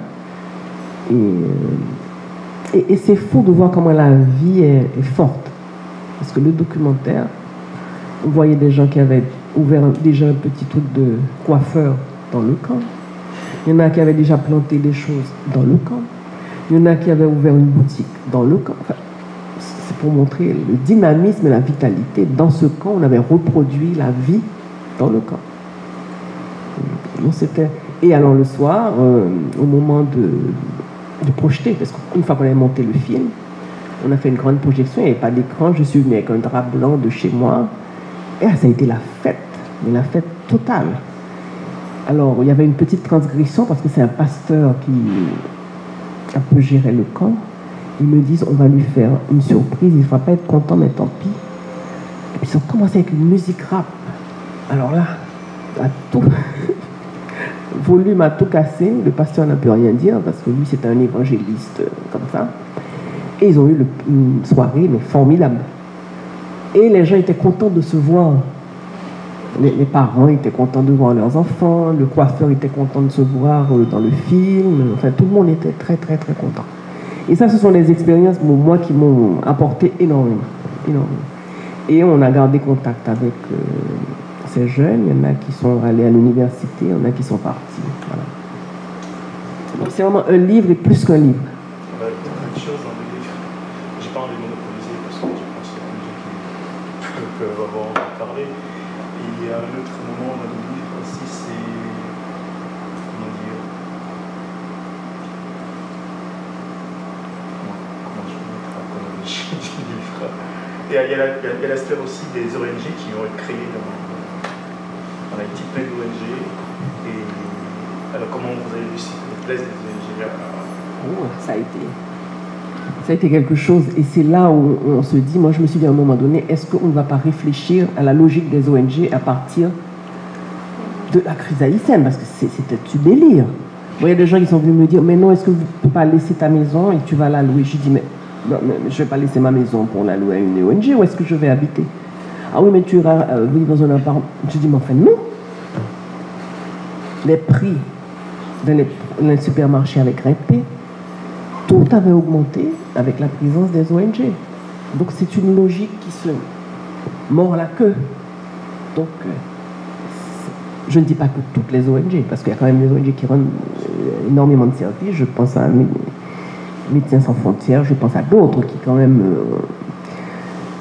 Et c'est fou de voir comment la vie est forte. Parce que le documentaire, on voyait des gens qui avaient ouvert déjà un petit truc de coiffeur dans le camp. Il y en a qui avaient déjà planté des choses dans le camp. Il y en a qui avaient ouvert une boutique dans le camp. Enfin, c'est pour montrer le dynamisme et la vitalité. Dans ce camp, on avait reproduit la vie dans le camp. Donc, et alors le soir, au moment de projeter, parce qu'une fois qu'on avait monté le film, on a fait une grande projection, il n'y avait pas d'écran, je suis venu avec un drap blanc de chez moi, et ça a été la fête, mais la fête totale. Alors, il y avait une petite transgression, parce que c'est un pasteur qui un peu gérait le camp. Ils me disent, on va lui faire une surprise, il ne va pas être content, mais tant pis. Et puis ils ont commencé avec une musique rap. Alors là, tout... volume a tout cassé, le pasteur n'a pu rien dire parce que lui c'était un évangéliste comme ça. Et ils ont eu une soirée mais formidable. Et les gens étaient contents de se voir. Les parents étaient contents de voir leurs enfants, le coiffeur était content de se voir dans le film. Enfin, tout le monde était très très très content. Et ça, ce sont des expériences pour moi qui m'ont apporté énormément, énormément. Et on a gardé contact avec ces jeunes, il y en a qui sont allés à l'université, il y en a qui sont partis. Voilà. Donc c'est vraiment un livre et plus qu'un livre. Il y a beaucoup de choses dans le livre. Je n'ai pas envie de monopoliser parce que je pense qu'il y a des gens qui peuvent avoir envie de parler. Et il y a un autre moment dans le livre aussi, c'est... Comment dire... Comment je vais mettre la chronologie du livre. Et il y a l'aspect aussi des ONG qui ont été créées dans la petite plein d'ONG. Et alors, comment vous avez vu les places des ONG ça a été quelque chose. Et c'est là où on se dit, moi je me suis dit à un moment donné, est-ce qu'on ne va pas réfléchir à la logique des ONG à partir de la crise haïtienne? Parce que c'était du délire. Il y a des gens qui sont venus me dire, mais non, est-ce que vous ne peux pas laisser ta maison et tu vas la louer? Je dis, mais je ne vais pas laisser ma maison pour la louer à une ONG, où est-ce que je vais habiter? Ah oui, mais tu iras vivre dans un appartement. Je dis, mais enfin, non. Les prix dans les supermarchés avaient grimpé. Tout avait augmenté avec la présence des ONG. Donc, c'est une logique qui se mord la queue. Donc, je ne dis pas que toutes les ONG, parce qu'il y a quand même des ONG qui rendent énormément de services. Je pense à Médecins sans frontières, je pense à d'autres qui quand même...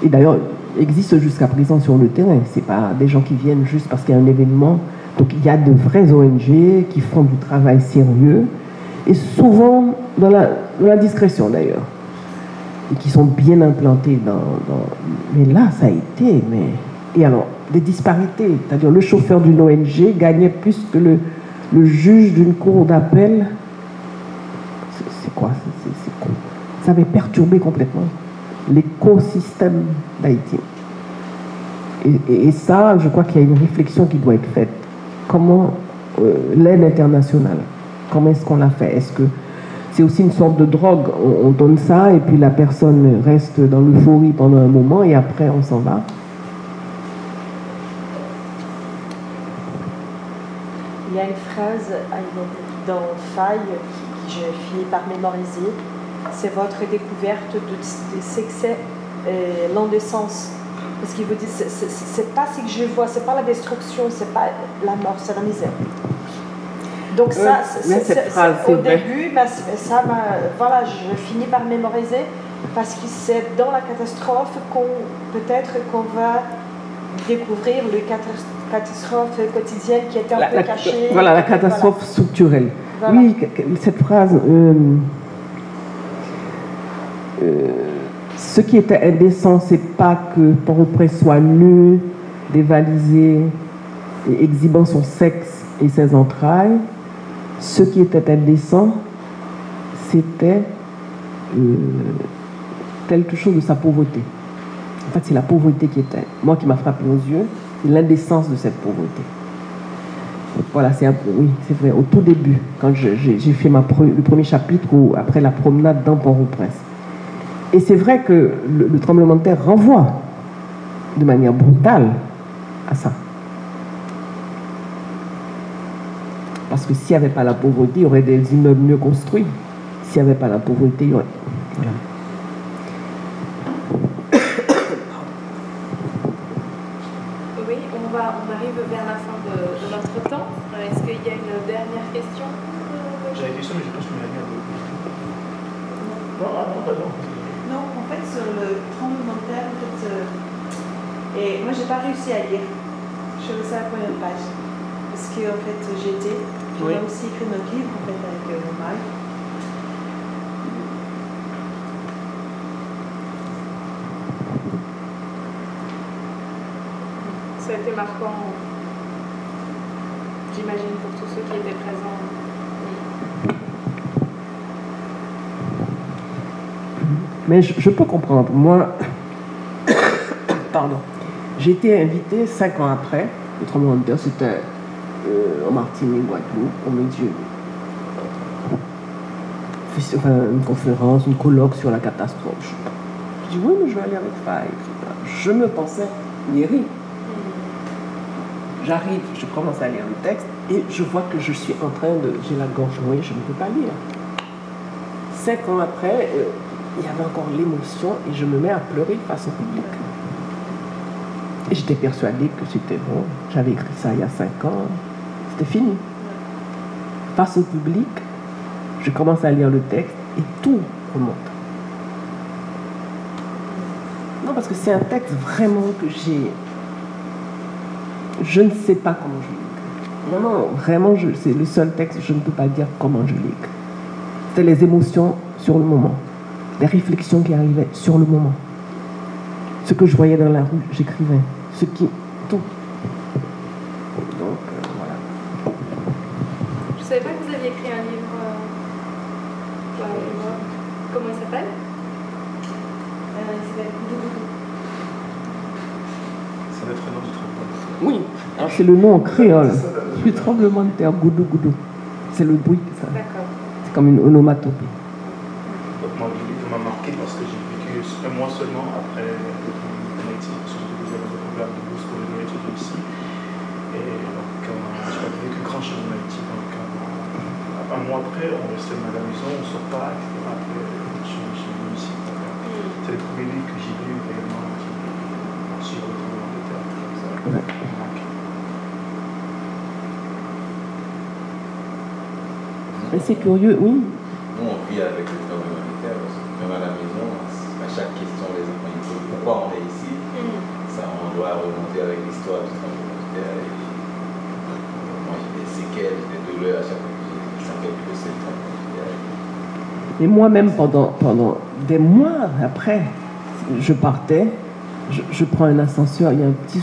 et d'ailleurs, existent jusqu'à présent sur le terrain. Ce n'est pas des gens qui viennent juste parce qu'il y a un événement. Donc il y a de vraies ONG qui font du travail sérieux, et souvent dans la discrétion d'ailleurs, et qui sont bien implantés Mais là, ça a été... Et alors, des disparités. C'est-à-dire le chauffeur d'une ONG gagnait plus que le juge d'une cour d'appel. C'est quoi? C'est con. Ça avait perturbé complètement l'écosystème d'Haïti. Et ça, je crois qu'il y a une réflexion qui doit être faite. Comment l'aide internationale, comment est-ce qu'on l'a fait? Est-ce que c'est aussi une sorte de drogue? On donne ça et puis la personne reste dans l'euphorie pendant un moment et après on s'en va. Il y a une phrase dans Faille que j'ai fini par mémoriser. C'est votre découverte de succès l'indécence. Parce qu'il vous dit, c'est pas ce que je vois, c'est pas la destruction, c'est pas la mort, c'est la misère. Donc ça, au début, voilà, je finis par mémoriser parce que c'est dans la catastrophe qu'on va découvrir le catastrophe quotidienne qui était un peu cachée. Voilà, la catastrophe structurelle. Voilà. Oui, cette phrase... ce qui était indécent, c'est pas que Port-au-Prince soit nu, dévalisé et exhibant son sexe et ses entrailles. Ce qui était indécent, c'était quelque chose de sa pauvreté. En fait, c'est la pauvreté qui était, moi, qui m'a frappé aux yeux, c'est l'indécence de cette pauvreté. Voilà, c'est un peu, oui, c'est vrai, au tout début, quand j'ai fait le premier chapitre après la promenade dans Port-au-Prince. Et c'est vrai que le tremblement de terre renvoie de manière brutale à ça. Parce que s'il n'y avait pas la pauvreté, il y aurait des immeubles mieux construits. S'il n'y avait pas la pauvreté, il y aurait... Voilà. Oui, on arrive vers la fin de notre temps. Est-ce qu'il y a une dernière question? J'ai une question, mais je pense qu'on l'a dit un peu. Non. Non, en fait, sur le tremblement de terre, en fait, et moi, j'ai pas réussi à lire. Je suis restée à la première page. Parce que, en fait, on a aussi écrit notre livre, en fait, avec mon mari. Ça a été marquant, j'imagine, pour tous ceux qui étaient présents. Mais je peux comprendre. Moi, pardon, j'ai été invité 5 ans après le tremblement de terre. C'était en Martinique, Guadeloupe, on me dit une conférence, une colloque sur la catastrophe. Je dis oui, mais je vais aller avec Faye. Je me pensais guéri. J'arrive, je commence à lire le texte et je vois que je suis en train de... J'ai la gorge nouée, je ne peux pas lire. 5 ans après, il y avait encore l'émotion et je me mets à pleurer face au public. Et j'étais persuadée que c'était bon. J'avais écrit ça il y a 5 ans. C'était fini. Face au public, je commence à lire le texte et tout remonte. Non, parce que c'est un texte vraiment que j'ai... Je ne sais pas comment je l'ai écrit. Non, vraiment, c'est le seul texte, je ne peux pas dire comment je l'ai écrit. C'était les émotions sur le moment. Les réflexions qui arrivaient sur le moment. Ce que je voyais dans la rue, j'écrivais. Tout. Donc, voilà. Je ne savais pas que vous aviez écrit un livre. Comment il s'appelle? Il s'appelle Goudou. Ça doit être le nom du tremblement. Oui, alors c'est le nom en créole. Du tremblement de terre, goudou goudou. C'est le bruit que ça. D'accord. C'est comme une onomatopée. Donc, moi, le livre m'a marqué parce que j'ai vécu un mois seulement après le tremblement de Haïti, parce que j'étais dans un programme de bourse pour venir étudier ici. Et donc, je n'ai vécu grand changement en Haïti. Donc, un mois après, on restait à la maison, on ne sort pas, etc. Après, je suis venu ici. C'est le premier livre que j'ai lu réellement sur le tremblement de terre. Ouais. Et c'est curieux, oui. Nous, on vit avec le tremblement de terre, parce que même à la maison, à chaque question, les enfants ils posent pourquoi on est ici. Ça, on doit remonter avec l'histoire du tremblement de terre. Moi, j'ai des séquelles, des douleurs à chaque fois que je sens quelque chose, c'est le tremblement de terre. Et moi-même, pendant des mois après, je partais, je prends un ascenseur, il y a un petit...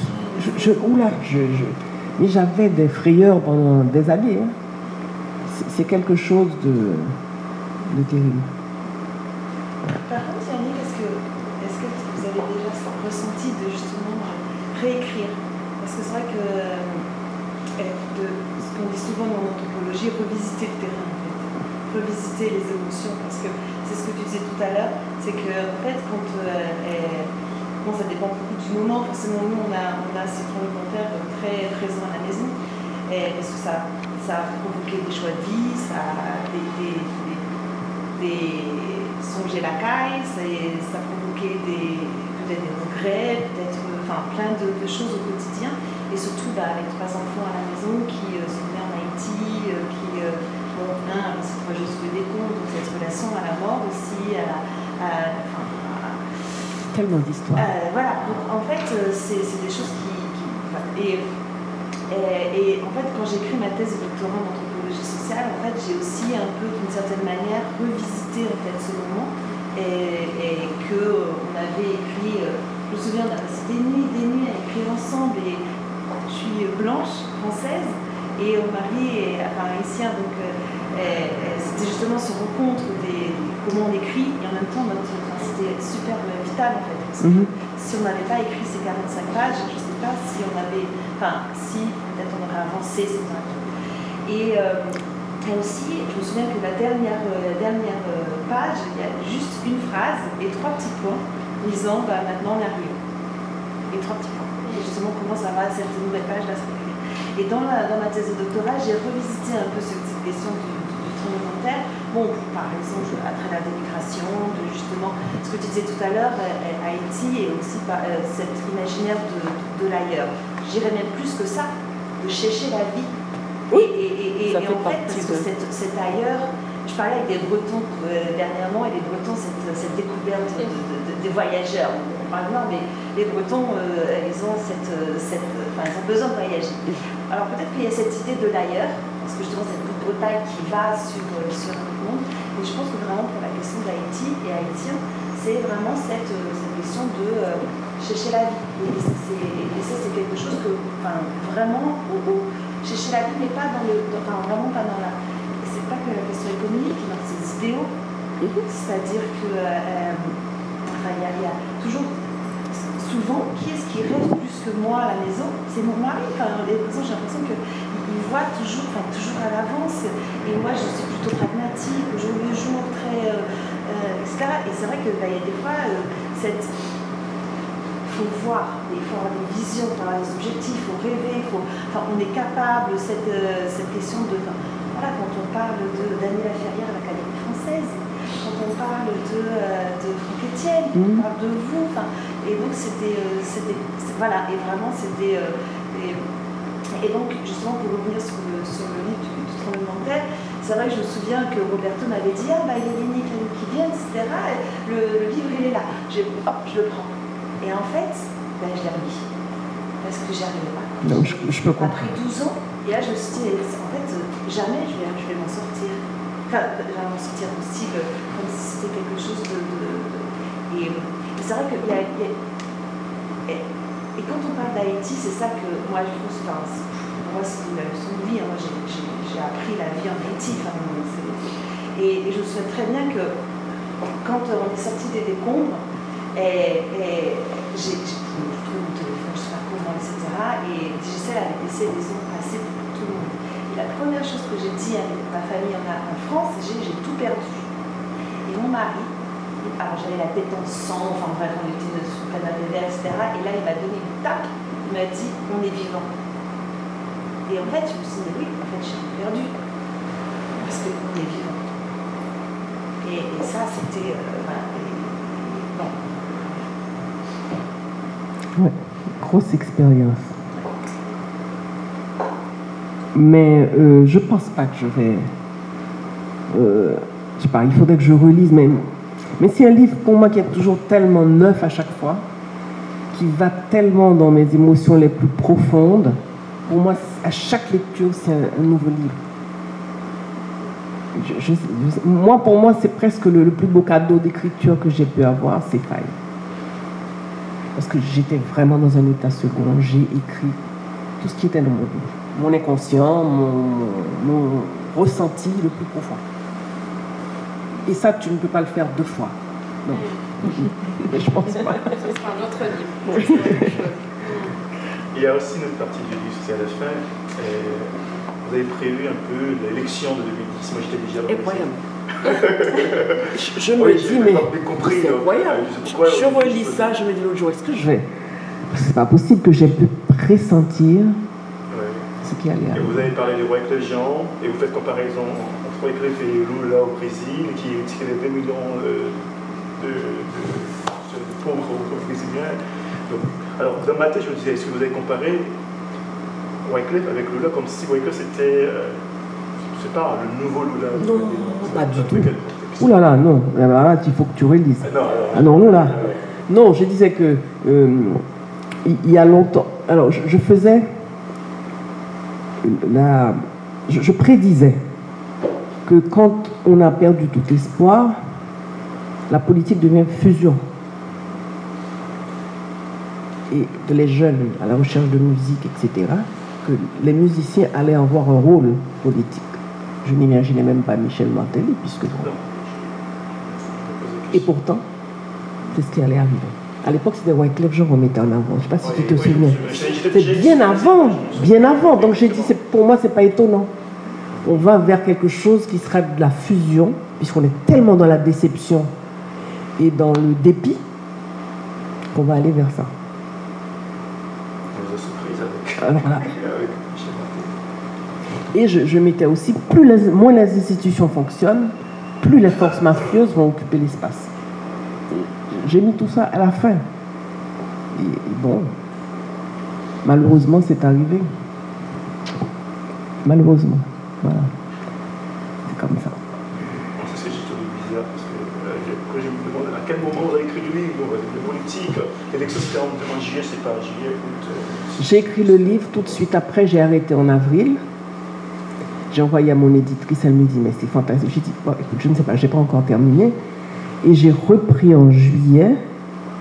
Mais j'avais des frayeurs pendant des années. Hein. C'est quelque chose de terrible. Par contre, Yannick, est-ce que vous avez déjà ressenti de justement réécrire? Parce que c'est vrai que ce qu'on dit souvent dans l'anthropologie, revisiter le terrain, en fait. Revisiter les émotions, parce que c'est ce que tu disais tout à l'heure, c'est que en fait, quand bon, ça dépend beaucoup du moment. Forcément, nous, on a ces tremblements de terre très présents à la maison, parce que ça a provoqué des choix de vie, ça a des songer la caille, ça a provoqué peut-être des regrets, plein de choses au quotidien. Et surtout, les 3 enfants à la maison qui sont nés en Haïti, c'est pas juste le décompte, donc cette relation à la mort aussi, tellement d'histoires. Voilà, donc en fait, c'est des choses et en fait, quand j'écris ma thèse de doctorat en anthropologie sociale, en fait, j'ai aussi un peu, d'une certaine manière, revisité en fait ce moment et qu'on avait écrit. Je me souviens, on a passé des nuits à écrire ensemble et je suis blanche, française, Et mon mari est haïtien, donc c'était justement ce rencontre comment on écrit, et en même temps, c'était super vital en fait. Parce que si on n'avait pas écrit ces 45 pages, je ne sais pas si on avait. Si, peut-être on aurait avancé, etc. Et aussi, je me souviens que la dernière page, il y a juste une phrase et 3 petits points disant maintenant on arrive. Et 3 petits points. Et justement, comment ça va cette nouvelle page là s'écrire. Et dans ma thèse de doctorat, j'ai revisité un peu cette question du tremblement de terre. Bon, par exemple, à travers la démigration, justement, ce que tu disais tout à l'heure, Haïti et aussi cet imaginaire de l'ailleurs. J'irais même plus que ça, de chercher la vie. Oui, et en fait, parce que cet ailleurs, je parlais avec des Bretons dernièrement, et les Bretons, cette découverte des voyageurs. On parle non, mais les Bretons, ils ont ils ont besoin de voyager. Alors peut-être qu'il y a cette idée de l'ailleurs, parce que justement cette bout de Bretagne qui va sur un autre monde, mais je pense que vraiment pour la question d'Haïti et haïtien, c'est vraiment cette question de chercher la vie. Et ça, c'est quelque chose que, vraiment, chercher la vie, mais pas vraiment pas dans la. C'est pas que la question économique, dans ces idéaux. C'est-à-dire que, il y a toujours. Souvent, qui est-ce qui rêve plus que moi à la maison? C'est mon mari. J'ai l'impression qu'il voit toujours à l'avance. Et moi, je suis plutôt pragmatique, au jour le jour, très. etc. Et c'est vrai qu'il y a des fois, il faut voir, il faut avoir des visions, il faut avoir des objectifs, il faut rêver, on est capable, cette question de. Voilà, quand on parle de Daniela Ferrière à l'Académie française, quand on parle de Franck Etienne, on parle de vous, et donc voilà, et vraiment c'était. Et donc, justement, pour revenir sur le livre du tremblement de terre, c'est vrai que je me souviens que Roberto m'avait dit il y a des lignes qui viennent, etc. Le livre, il est là. Je le prends. Et en fait, je l'ai remis. Parce que j'y arrivais pas. Donc, je peux comprendre. Après 12 ans, et là, je me suis dit, en fait, jamais je vais m'en sortir. Enfin, je vais m'en sortir aussi, comme si c'était quelque chose de. Et c'est vrai qu'il y a. Et quand on parle d'Haïti, c'est ça que moi je trouve, moi c'est une leçon de vie, moi j'ai appris la vie en Haïti, et je me souviens très bien que quand on est sorti des décombres, j'ai trouvé mon téléphone, je sais pas comment, etc. Et j'essaie de laisser les ondes passer pour tout le monde. Et la première chose que j'ai dit avec ma famille en France, j'ai tout perdu. Et mon mari, alors j'avais la tête en sang, on était sous le canapé vert, etc. Et là, il m'a donné une tape, il m'a dit on est vivant. Et en fait, je me suis dit oui, en fait, j'ai perdu. Parce qu'on est vivant. Et ça, c'était. Ouais, grosse expérience. Mais je pense pas que je vais. Je sais pas, il faudrait que je relise même. Mais c'est un livre pour moi qui est toujours tellement neuf à chaque fois, qui va tellement dans mes émotions les plus profondes. Pour moi, à chaque lecture, c'est un nouveau livre. Pour moi, c'est presque le plus beau cadeau d'écriture que j'ai pu avoir, c'est Faye. Parce que j'étais vraiment dans un état second. J'ai écrit tout ce qui était dans mon inconscient, mon ressenti le plus profond. Et ça, tu ne peux pas le faire 2 fois. Non. Je pense pas. Ce sera un autre livre. Il y a aussi une autre partie du livre, c'est à la fin. Vous avez prévu un peu l'élection de 2010. Moi, j'étais déjà là. Incroyable. Je me dis, mais c'est incroyable. Je relis ça, je me dis l'autre jour, est-ce que je vais? C'est pas possible que j'ai pu pressentir ce qui allait arriver. Et vous avez parlé de Wyclef Jean, et vous faites comparaison entre Wyclef et Lula au Brésil, qui tirait 2 millions de pauvres brésiliens. Donc, alors, dans ma tête, je me disais, est-ce que vous avez comparé Wyclef avec Lula comme si Wyclef c'était, je sais pas, le nouveau Lula? Non, pas du tout. Ouh là là, non. Là, il faut que tu relises. Ah non, là. Non, je disais que il y a longtemps. Alors, je faisais je prédisais que quand on a perdu tout espoir, la politique devient fusion. Et les jeunes à la recherche de musique, etc. que les musiciens allaient avoir un rôle politique. Je n'imaginais même pas Michel Martelly, puisque... Et pourtant, c'est ce qui allait arriver. À l'époque, c'était Wyclef Jean qu'on mettait en avant. Je ne sais pas si tu te souviens. C'est bien avant, bien avant. Donc j'ai dit, pour moi, ce n'est pas étonnant. On va vers quelque chose qui sera de la fusion, puisqu'on est tellement dans la déception et dans le dépit qu'on va aller vers ça. Alors là. Et je mettais aussi, moins les institutions fonctionnent, plus les forces mafieuses vont occuper l'espace. J'ai mis tout ça à la fin. Et bon, malheureusement, c'est arrivé. Malheureusement. Voilà. C'est comme ça. C'est ce que j'ai trouvé bizarre, parce que quand je me demande à quel moment vous avez écrit le livre, le politique, l'élection c'était en juillet, c'est pas juillet, écoute. J'ai écrit le livre, tout de suite après, j'ai arrêté en avril. J'ai envoyé à mon éditrice, elle me dit, mais c'est fantastique. J'ai dit, bon, écoute, je ne sais pas, je n'ai pas encore terminé. Et j'ai repris en juillet,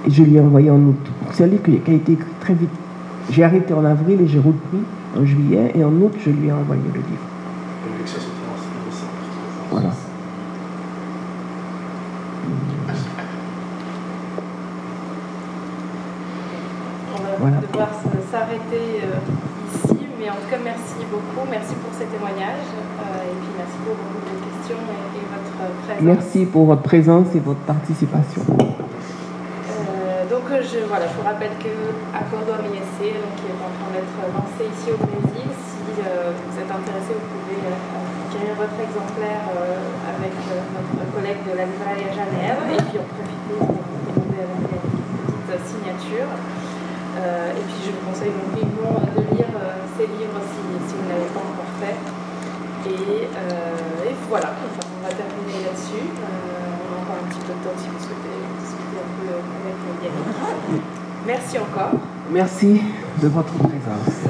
et je lui ai envoyé en août. C'est un livre qui a été écrit très vite. J'ai arrêté en avril et j'ai repris en juillet, et en août, je lui ai envoyé le livre. L'élection c'était en décembre. Voilà. On va devoir s'arrêter ici, mais en tout cas, merci beaucoup. Merci pour ces témoignages, et puis merci pour vos questions et votre présence. Merci pour votre présence et votre participation. Donc, je vous rappelle que Acordo Amiese, qui est en train d'être lancé ici au Brésil, si vous êtes intéressé, vous pouvez acquérir votre exemplaire avec notre collègue de la librairie à Genève, et puis en profiter pour demander avec une petite signature. Et puis je vous conseille donc vivement de lire ces livres si vous ne l'avez pas encore fait. Et voilà, enfin, on va terminer là-dessus. On a encore un petit peu de temps si vous souhaitez discuter un peu avec Yannick. Merci encore. Merci de votre présence.